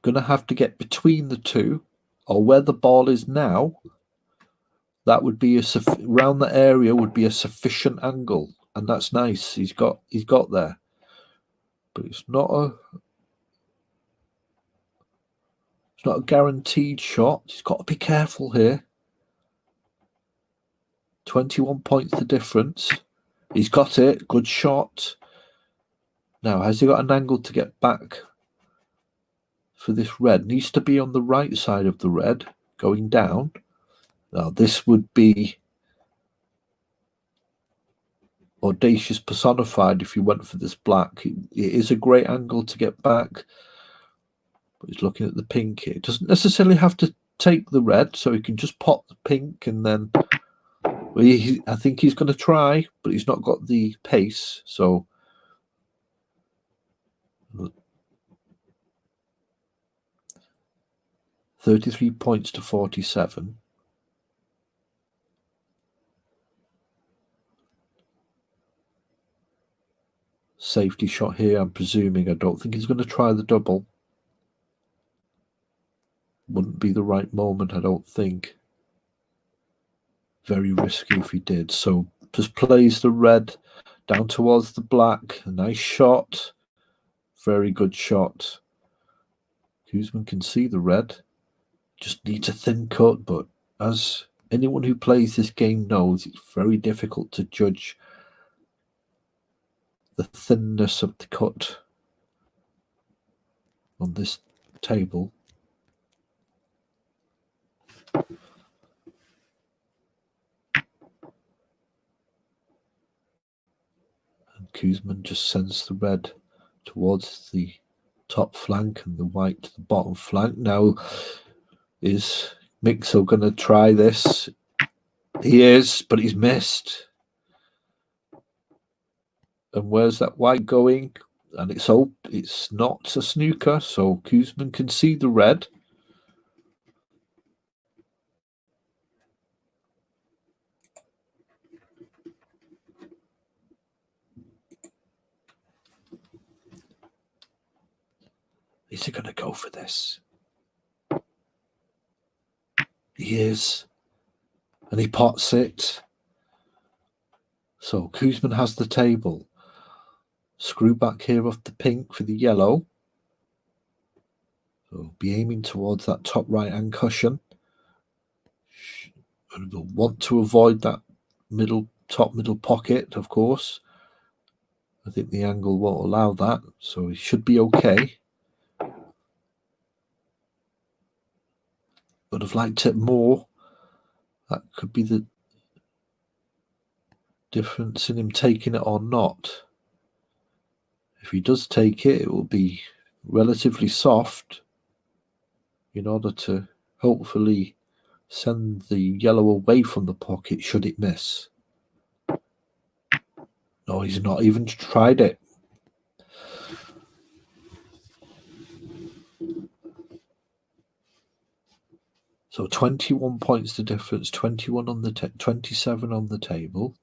Going to have to get between the 2, or where the ball is now. that would be around that area would be a sufficient angle, and that's nice. He's got there, but it's not a guaranteed shot. He's got to be careful here. 21 points the difference. He's got it. Good shot. Now, has he got an angle to get back for this red? Needs to be on the right side of the red, going down. Now, this would be audacious personified if you went for this black. It is a great angle to get back, but he's looking at the pink here. It doesn't necessarily have to take the red, so he can just pop the pink and then... Well, I think he's going to try, but he's not got the pace, so... 33 points to 47. Safety shot here, I'm presuming. I don't think he's going to try the double. Wouldn't be the right moment, I don't think. Very risky if he did. So just plays the red down towards the black. A nice shot. Very good shot. Koosman can see the red. Just needs a thin cut, but as anyone who plays this game knows, it's very difficult to judge the thinness of the cut on this table. And Koosman just sends the red towards the top flank and the white to the bottom flank. Now, is Mixo going to try this? He is, but he's missed. And where's that white going? And it's not a snooker, so Koosman can see the red. Is he going to go for this? He is. And he pots it. So Koosman has the table. Screw back here off the pink for the yellow. So be aiming towards that top right hand cushion. And we'll want to avoid that top middle pocket, of course. I think the angle won't allow that, so he should be okay. Would have liked it more. That could be the difference in him taking it or not. If he does take it, it will be relatively soft in order to hopefully send the yellow away from the pocket should it miss. No, he's not even tried it. So 21 points the difference, 21 on the 27 on the table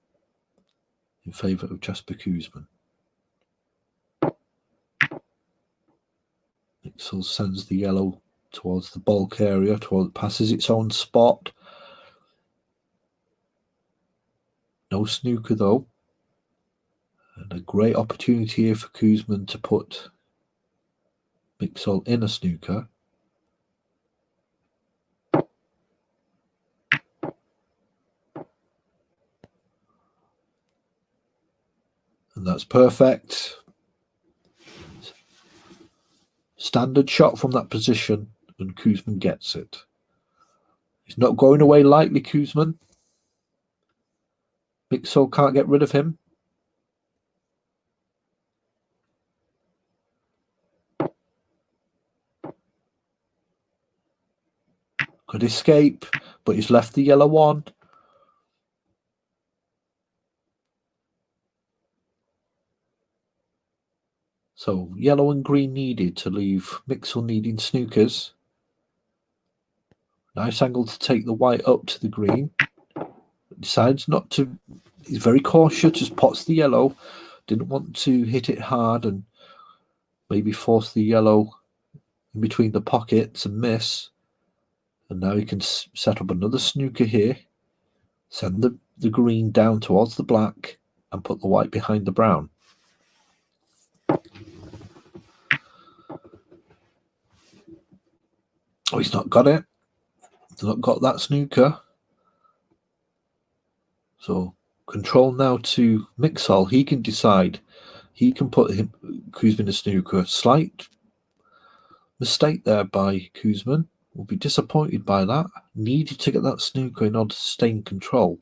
in favour of Jasper Koosman. Mixel sends the yellow towards the bulk area, passes its own spot. No snooker though. And a great opportunity here for Koosman to put Mixel in a snooker. And that's perfect. Standard shot from that position, and Koosman gets it. He's not going away lightly, Koosman. Mixel can't get rid of him. Could escape, but he's left the yellow on. So yellow and green needed to leave Mixel needing snookers. Nice angle to take the white up to the green. Decides not to. He's very cautious, just pots the yellow. Didn't want to hit it hard and maybe force the yellow in between the pockets and miss. And now he can set up another snooker here. Send the green down towards the black and put the white behind the brown. Oh, he's not got it. He's not got that snooker. So control now to Mixol. He can decide. He can put Kuzmin a snooker. Slight mistake there by Kuzmin. Will be disappointed by that. Needed to get that snooker in order to stay in control.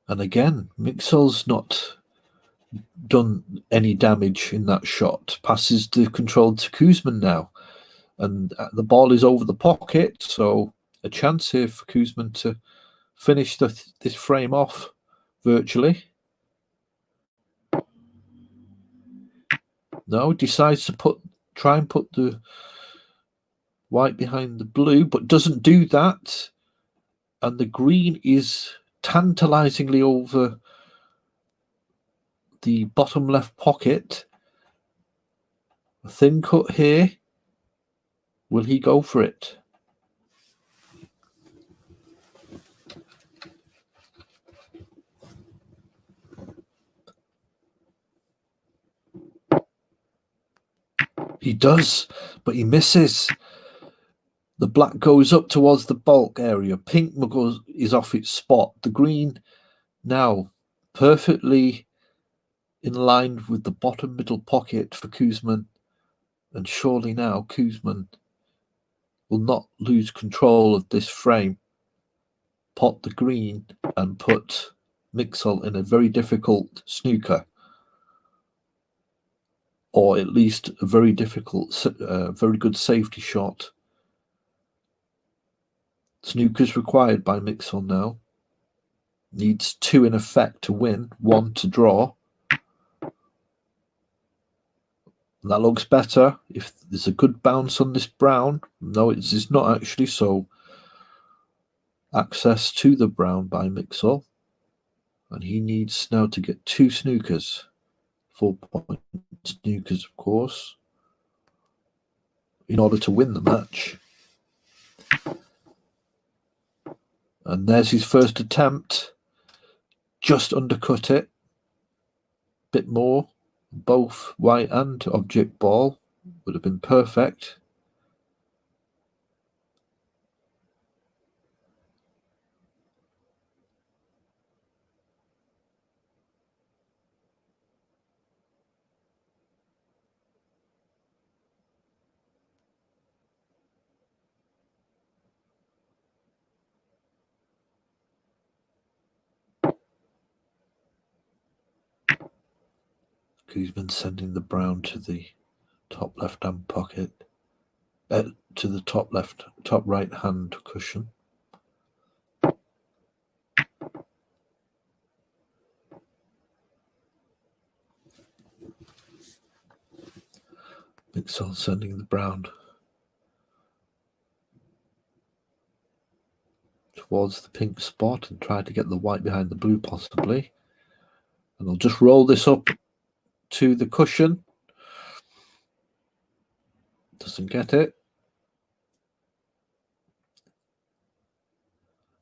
And again, Mixol's not done any damage in that shot. Passes the control to Kuzmin now. And the ball is over the pocket, so a chance here for Kuzmin to finish this frame off virtually. No, decides to try and put the white behind the blue, but doesn't do that. And the green is tantalizingly over the bottom left pocket. A thin cut here. Will he go for it? He does, but he misses. The black goes up towards the bulk area. Pink is off its spot. The green now perfectly in line with the bottom middle pocket for Kuzmin. And surely now Kuzmin will not lose control of this frame. Pot the green and put Mixol in a very difficult snooker. Or at least a very difficult, very good safety shot. Snooker's required by Mixol now. Needs 2 in effect to win, 1 to draw. And that looks better. If there's a good bounce on this brown, no, it's not actually, so access to the brown by Mixol. And he needs now to get 2 snookers. 4-point snookers, of course, in order to win the match. And there's his first attempt. Just undercut it. Bit more. Both white and object ball would have been perfect. Kuzmin sending the brown to the top left-hand pocket, to the top right-hand cushion. Mixol sending the brown towards the pink spot and try to get the white behind the blue possibly. And they'll just roll this up to the cushion. Doesn't get it.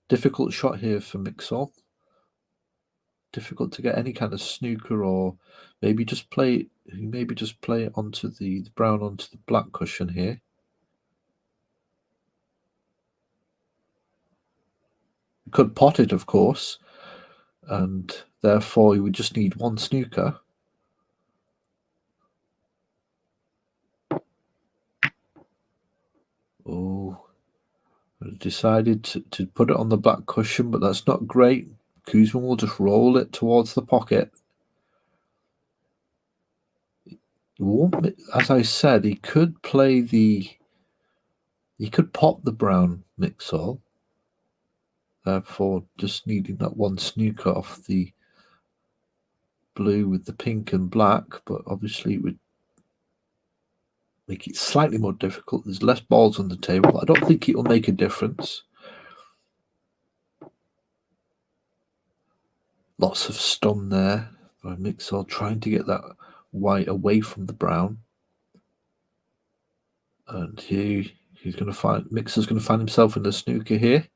Difficult shot here for Mixol. Difficult to get any kind of snooker, or maybe just play it onto the brown onto the black cushion here. You could pot it, of course, and therefore you would just need 1 snooker. Oh, I decided to put it on the black cushion, but that's not great. Kuzmin will just roll it towards the pocket. As I said, he could pop the brown Mixol. Therefore, just needing that 1 snooker off the blue with the pink and black, but obviously it would make it slightly more difficult. There's less balls on the table. I don't think it will make a difference. Lots of stun there by Mixol, trying to get that white away from the brown. And here he's going to find, Mixer's going to find himself in the snooker here.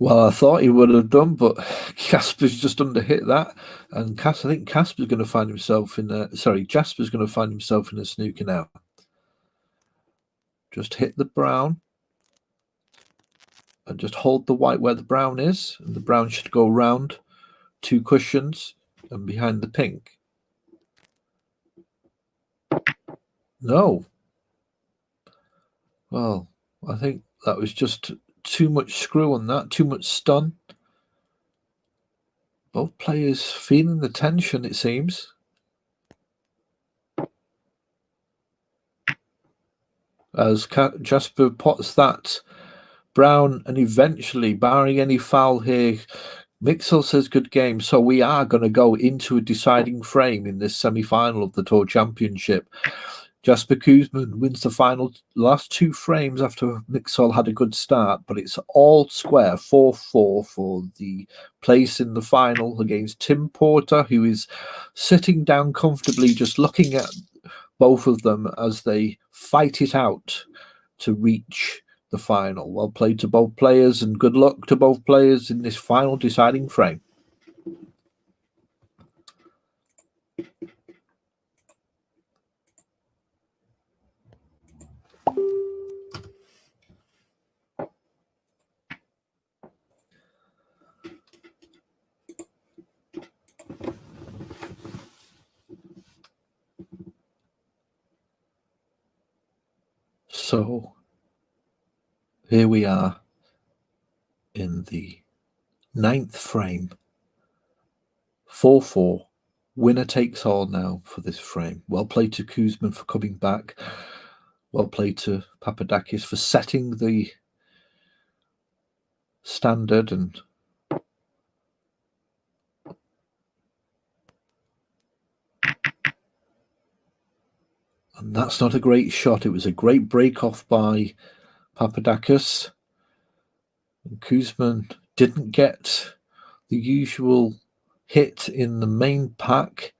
Well, I thought he would have done, but Casper's just underhit that, and I think Casper's going to find himself in a, sorry, Jasper's going to find himself in a snooker now. Just hit the brown, and just hold the white where the brown is, and the brown should go round 2 cushions and behind the pink. No. Well, I think that was just too much screw on that, too much stun. Both players feeling the tension, it seems. As Jasper pots that brown, and eventually, barring any foul here, Mixel says good game. So we are going to go into a deciding frame in this semi-final of the Tour Championship. Jasper Koosman wins the last 2 frames after Mixel had a good start, but it's all square, 4-4 for the place in the final against Tim Porter, who is sitting down comfortably, just looking at both of them as they fight it out to reach the final. Well played to both players, and good luck to both players in this final deciding frame. So here we are in the 9th frame. 4-4. Winner takes all now for this frame. Well played to Koosman for coming back. Well played to Papadakis for setting the standard, and that's not a great shot. It was a great break off by Papadakis. And Koosman didn't get the usual hit in the main pack,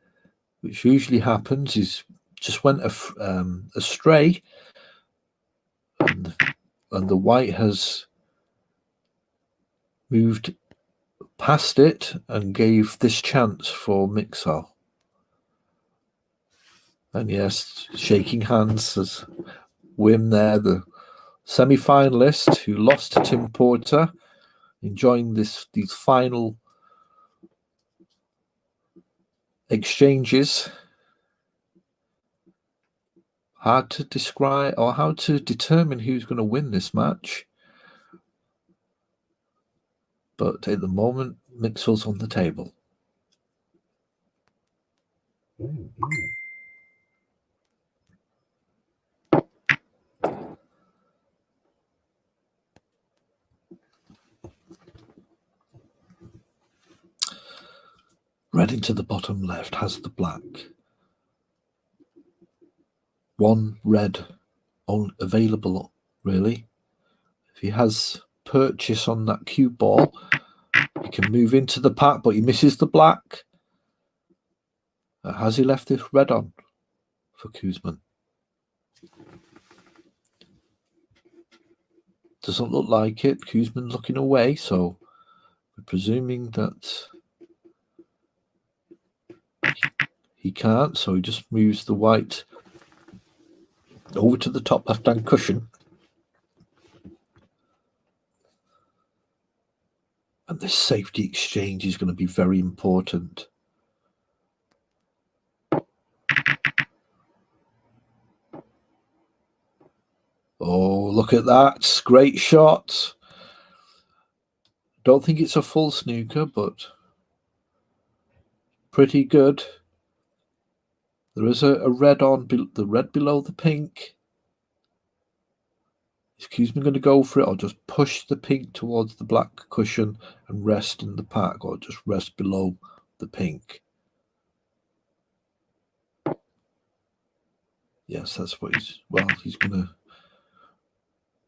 which usually happens. He's just went astray, and the white has moved past it and gave this chance for Mixel. And yes, shaking hands as Wim there, the semi-finalist who lost to Tim Porter, enjoying these final exchanges. Hard to describe or how to determine who's going to win this match. But at the moment, Mixel's on the table. Red into the bottom left has the black. 1 red available, really. If he has purchase on that cue ball, he can move into the pack, but he misses the black. Has he left this red on for Koosman? Doesn't look like it. Koosman looking away, so we're presuming that he can't, so he just moves the white over to the top left-hand cushion. And this safety exchange is going to be very important. Oh, look at that. Great shot. Don't think it's a full snooker, but pretty good. There is a red on, the red below the pink. Is Kuzmin going to go for it, or just push the pink towards the black cushion and rest in the pack, or just rest below the pink? Yes, that's what he's... Well, he's going to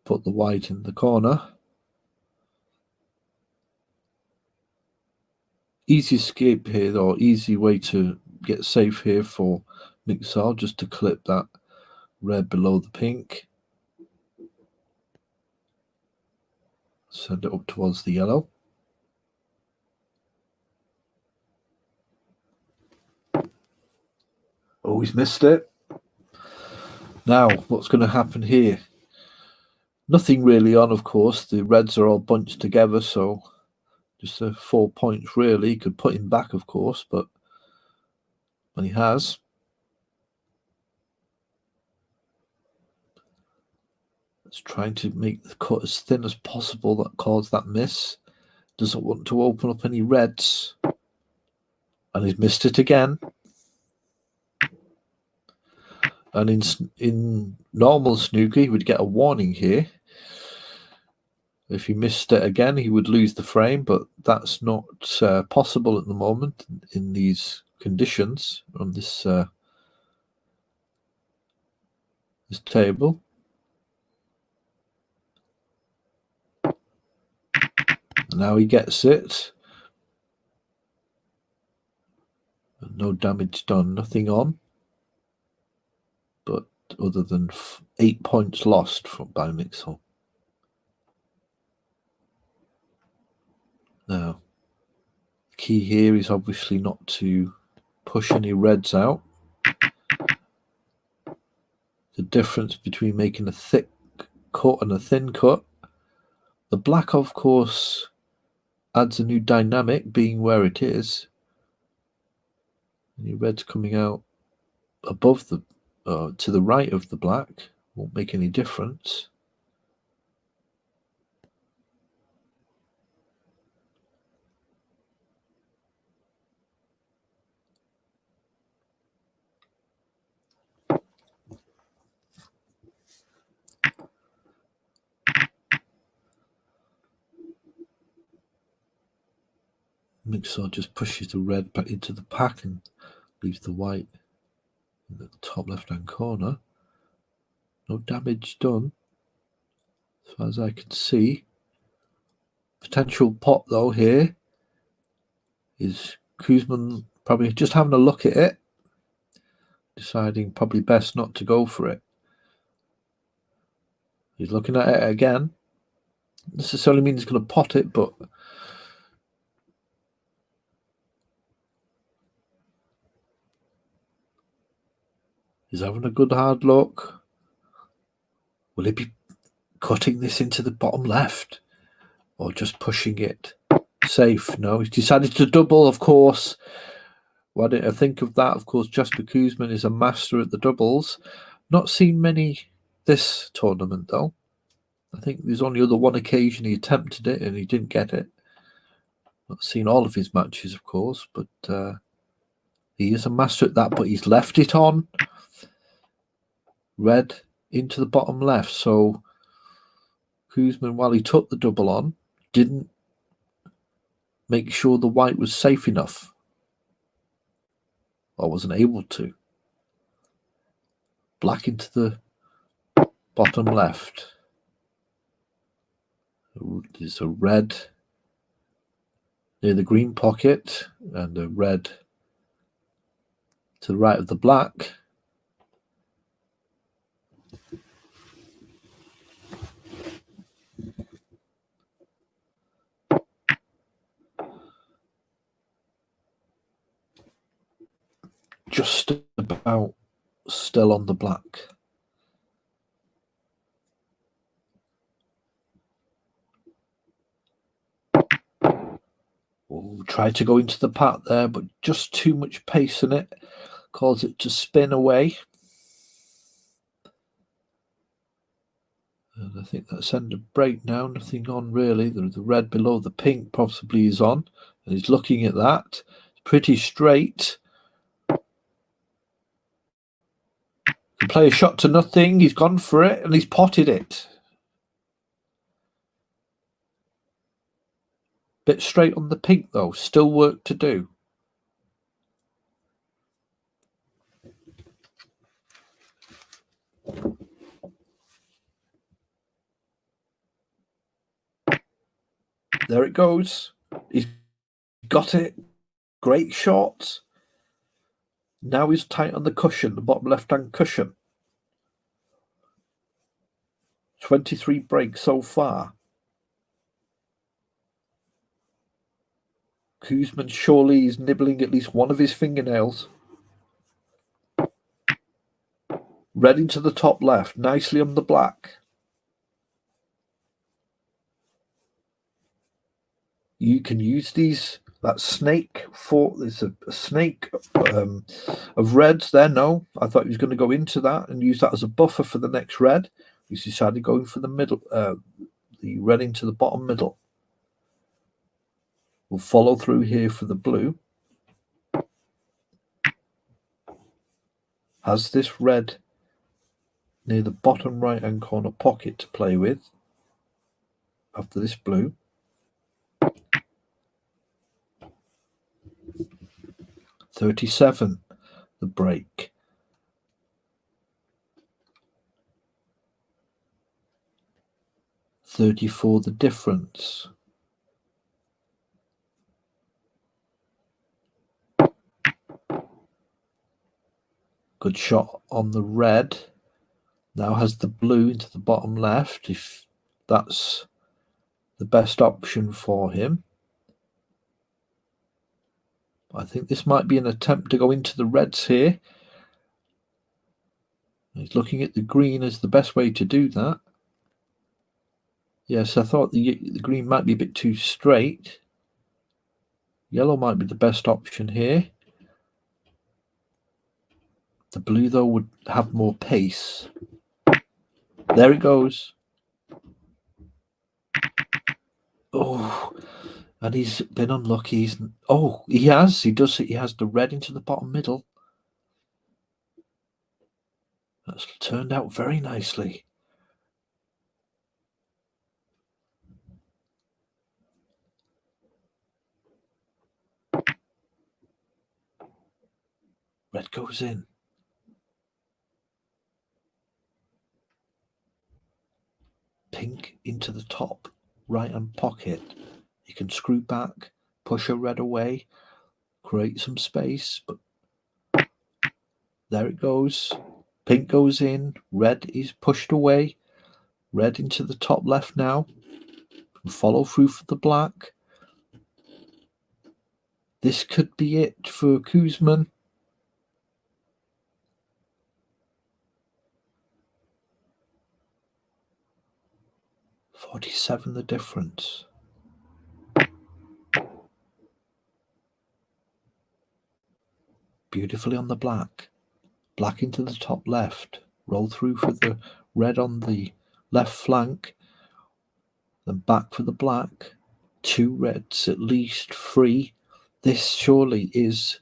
put the white in the corner. Easy escape here, or easy way to get safe here for Mixar, just to clip that red below the pink. Send it up towards the yellow. Oh, he's missed it. Now, what's going to happen here? Nothing really on, of course. The reds are all bunched together, so just 4 points really. He could put him back, of course, but he has. It's trying to make the cut as thin as possible that caused that miss. Doesn't want to open up any reds. And he's missed it again. And in normal snooker, he would get a warning here. If he missed it again, he would lose the frame, but that's not possible at the moment in these conditions on this this table. And now he gets it. No damage done, nothing on. But other than 8 points lost by Mixel. Now, the key here is obviously not to push any reds out. The difference between making a thick cut and a thin cut. The black, of course, adds a new dynamic, being where it is. Any reds coming out above the to the right of the black won't make any difference. Mixer just pushes the red back into the pack and leaves the white in the top left-hand corner. No damage done, as far as I can see. Potential pot, though, here is Kuzmin probably just having a look at it, deciding probably best not to go for it. He's looking at it again. Necessarily means he's going to pot it, but he's having a good hard look. Will he be cutting this into the bottom left, or just pushing it safe? No, he's decided to double, of course. Why didn't I think of that? Of course, Jasper Kuzmin is a master at the doubles. Not seen many this tournament, though. I think there's only one occasion he attempted it and he didn't get it. Not seen all of his matches, of course, but he is a master at that. But he's left it on red into the bottom left. So Kuzmin, while he took the double on, didn't make sure the white was safe enough, or wasn't able to. Black into the bottom left. There's a red near the green pocket and a red to the right of the black. Just about still on the black. Oh, tried to go into the pack there, but just too much pace in it. Caused it to spin away. And I think that's end of break now. Nothing on really. The red below the pink possibly is on. And he's looking at that. It's pretty straight. Can play a shot to nothing. He's gone for it and he's potted it. Bit straight on the pink though, still work to do. There it goes. He's got it. Great shot. Now he's tight on the cushion, the bottom left-hand cushion. 23 breaks so far. Koosman surely is nibbling at least one of his fingernails. Red into the top left, nicely on the black. You can use these, that snake for, there's a snake of reds there. No, I thought he was going to go into that and use that as a buffer for the next red. He's decided going for the middle, the red into the bottom middle. We'll follow through here for the blue. Has this red near the bottom right hand corner pocket to play with after this blue. 37, the break. 34, the difference. Good shot on the red. Now has the blue into the bottom left, if that's the best option for him. I think this might be an attempt to go into the reds here. He's looking at the green as the best way to do that. Yes, I thought the green might be a bit too straight. Yellow might be the best option here. The blue, though, would have more pace. There it goes. Oh, and he's been unlucky. Oh, he has. He does. He has the red into the bottom middle. That's turned out very nicely. Red goes in. Pink into the top right-hand pocket. You can screw back, push a red away, create some space, but there it goes. Pink goes in, red is pushed away, red into the top left now. Follow through for the black. This could be it for Koosman. $47 the difference. Beautifully on the black. Black into the top left. Roll through for the red on the left flank. Then back for the black. 2 reds at least, 3. This surely is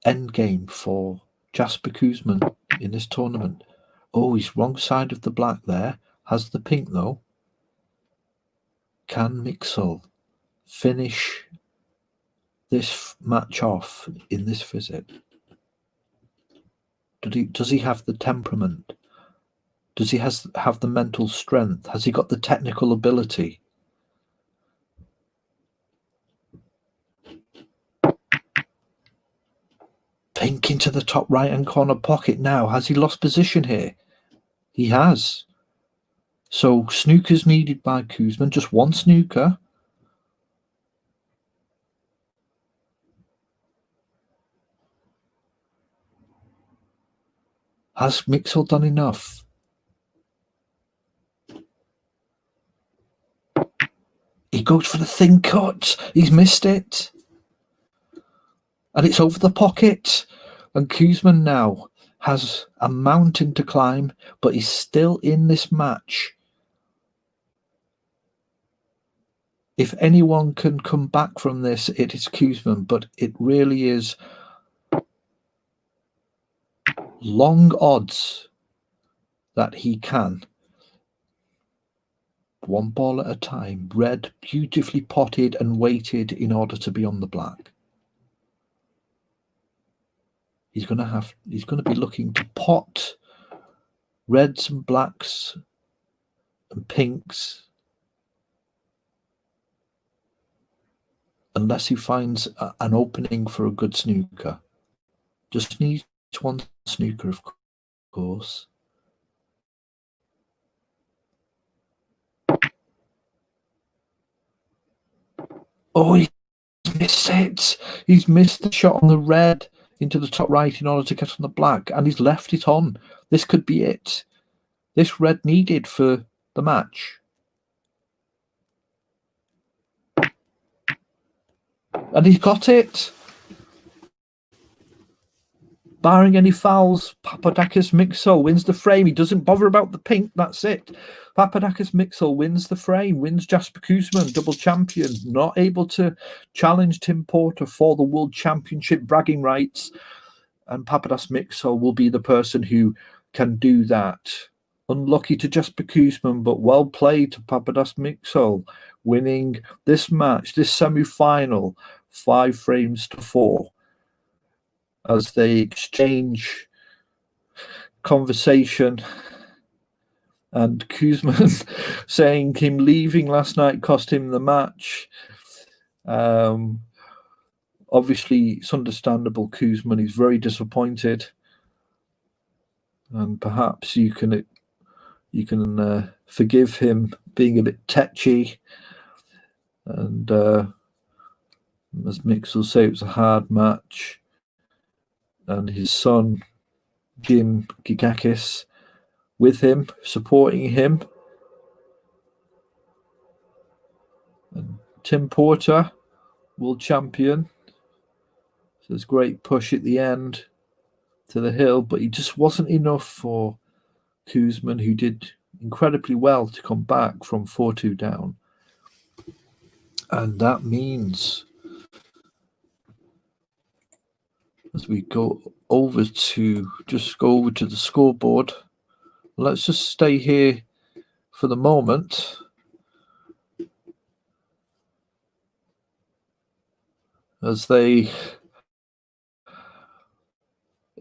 endgame for Jasper Koosman in this tournament. Oh, he's wrong side of the black there. Has the pink though. Can Mixel finish this match off in this visit? Does he have the temperament? Does he have the mental strength? Has he got the technical ability? Pink into the top right-hand corner pocket now. Has he lost position here? He has. So snooker's needed by Koosman. Just one snooker. Has Mixel done enough? He goes for the thin cut. He's missed it. And it's over the pocket. And Koosman now has a mountain to climb, but he's still in this match. If anyone can come back from this, it is Koosman, but it really is long odds that he can. one ball at a time. Red beautifully potted and waited in order to be on the black. He's going to be looking to pot reds and blacks and pinks, unless he finds an opening for a good snooker. Just needs one snooker, of course. Oh, he's missed it. He's missed the shot on the red into the top right in order to get on the black, and he's left it on. This could be it. This red needed for the match. And he's got it. Barring any fouls, Papadakis Mixel wins the frame. He doesn't bother about the pink. That's it. Papadakis Mixel wins the frame, wins Jasper Koosman, double champion, not able to challenge Tim Porter for the World Championship bragging rights. And Papadakis Mixel will be the person who can do that. Unlucky to Jasper Koosman, but well played to Papadakis Mixel, winning this match, this semi-final, 5-4. As they exchange conversation, and Koosman saying him leaving last night cost him the match. Obviously, it's understandable. Koosman is very disappointed, and perhaps you can forgive him being a bit tetchy. And as Mix will say, it was a hard match. And his son, Jim Gigakis, with him, supporting him. And Tim Porter, world champion. So there's a great push at the end to the hill, but he just wasn't enough for Koosman, who did incredibly well to come back from 4-2 down. And that means, as we go over to the scoreboard, let's just stay here for the moment. As they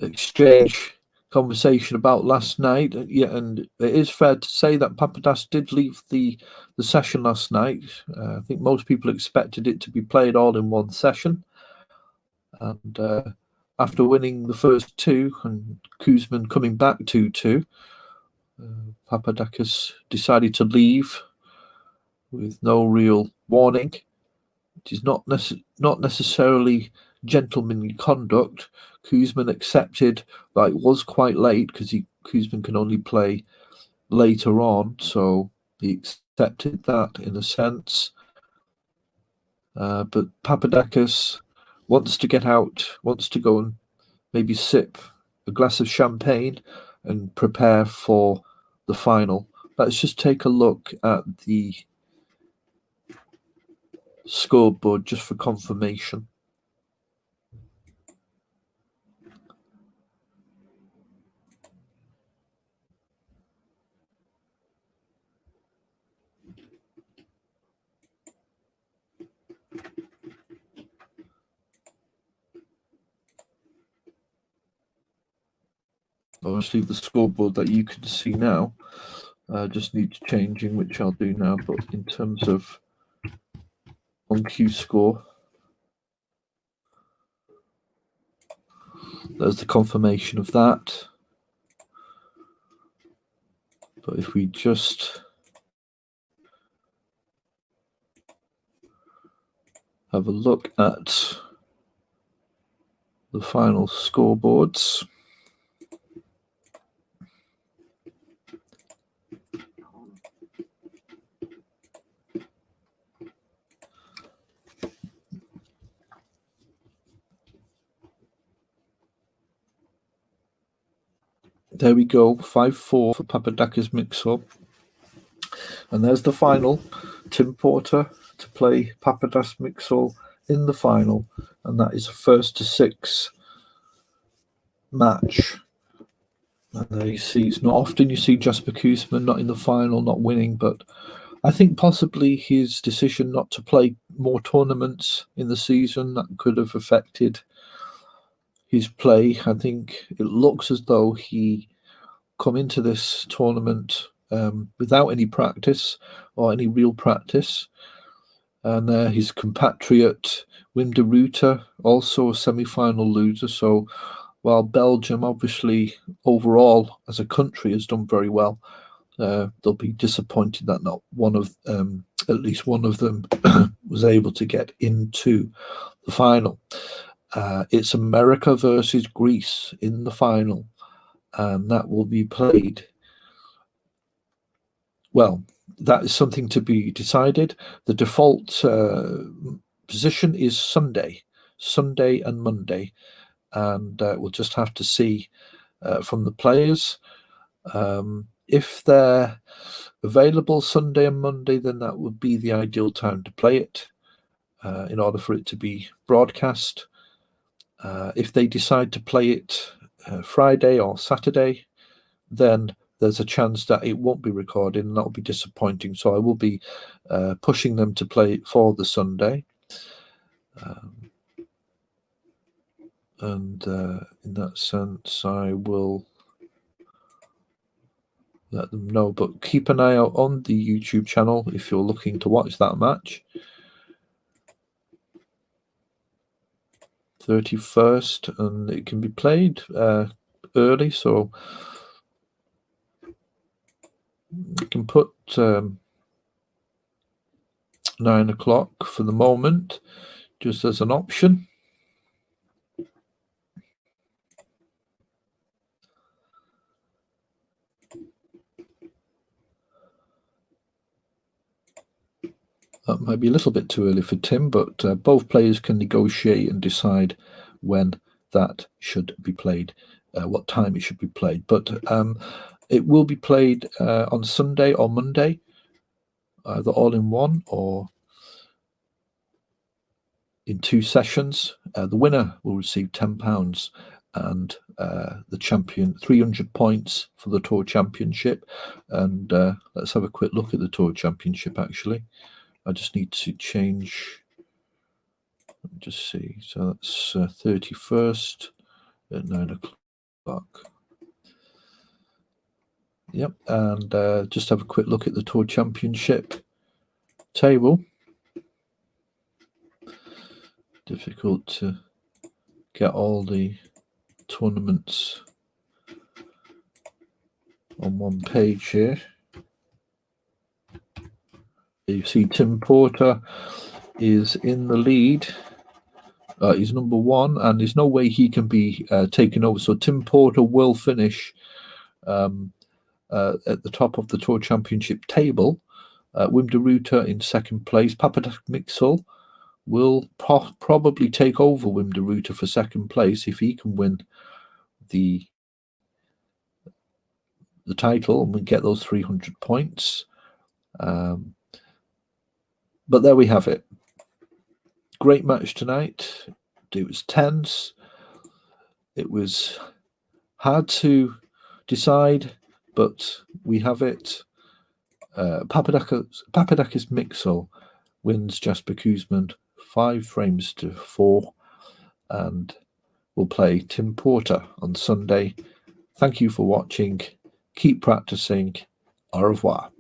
exchange conversation about last night. Yeah, and it is fair to say that Papadakis did leave the session last night. I think most people expected it to be played all in one session. And after winning the first two and Koosman coming back 2-2, Papadakis decided to leave with no real warning. It is not necessarily gentlemanly conduct. Koosman accepted that it was quite late because Koosman can only play later on, so he accepted that in a sense. But Papadakis wants to get out, wants to go and maybe sip a glass of champagne and prepare for the final. Let's just take a look at the scoreboard just for confirmation. Obviously, the scoreboard that you can see now just needs changing, which I'll do now. But in terms of on-cue score, there's the confirmation of that. But if we just have a look at the final scoreboards. There we go, 5-4 for Papadakis Mixel. And there's the final. Tim Porter to play Papadakis Mixel in the final. And that is a 1-6 match. And there you see, it's not often you see Jasper Koosman not in the final, not winning, but I think possibly his decision not to play more tournaments in the season, that could have affected his play. I think it looks as though he come into this tournament without any practice or any real practice. And his compatriot Wim de Ruyter, also a semi-final loser. So while Belgium obviously overall as a country has done very well, they'll be disappointed that not one of at least one of them was able to get into the final. It's America versus Greece in the final, and that will be played. Well, that is something to be decided. The default position is Sunday and Monday, and we'll just have to see from the players. If they're available Sunday and Monday, then that would be the ideal time to play it in order for it to be broadcast. If they decide to play it Friday or Saturday, then there's a chance that it won't be recorded, and that'll be disappointing. So I will be pushing them to play it for the Sunday. And in that sense, I will let them know. But keep an eye out on the YouTube channel if you're looking to watch that match. 31st, and it can be played early, so you can put 9 o'clock for the moment, just as an option. That might be a little bit too early for Tim, but both players can negotiate and decide when that should be played, what time it should be played. But it will be played on Sunday or Monday, either all in one or in 2 sessions. The winner will receive £10 and the champion 300 points for the Tour Championship. And let's have a quick look at the Tour Championship, actually. I just need to change, let me just see. So that's 31st at 9 o'clock. Yep, and just have a quick look at the Tour Championship table. Difficult to get all the tournaments on one page here. You see Tim Porter is in the lead. He's number 1, and there's no way he can be taken over. So Tim Porter will finish at the top of the Tour Championship table. Wim de Ruyter in 2nd place. Papadakis will probably take over Wim de Ruyter for 2nd place if he can win the title and we get those 300 points. But there we have it. Great match tonight. It was tense. It was hard to decide, but we have it. Papadakis Mixel wins Jasper Koosman 5 frames to 4, and will play Tim Porter on Sunday. Thank you for watching. Keep practicing. Au revoir.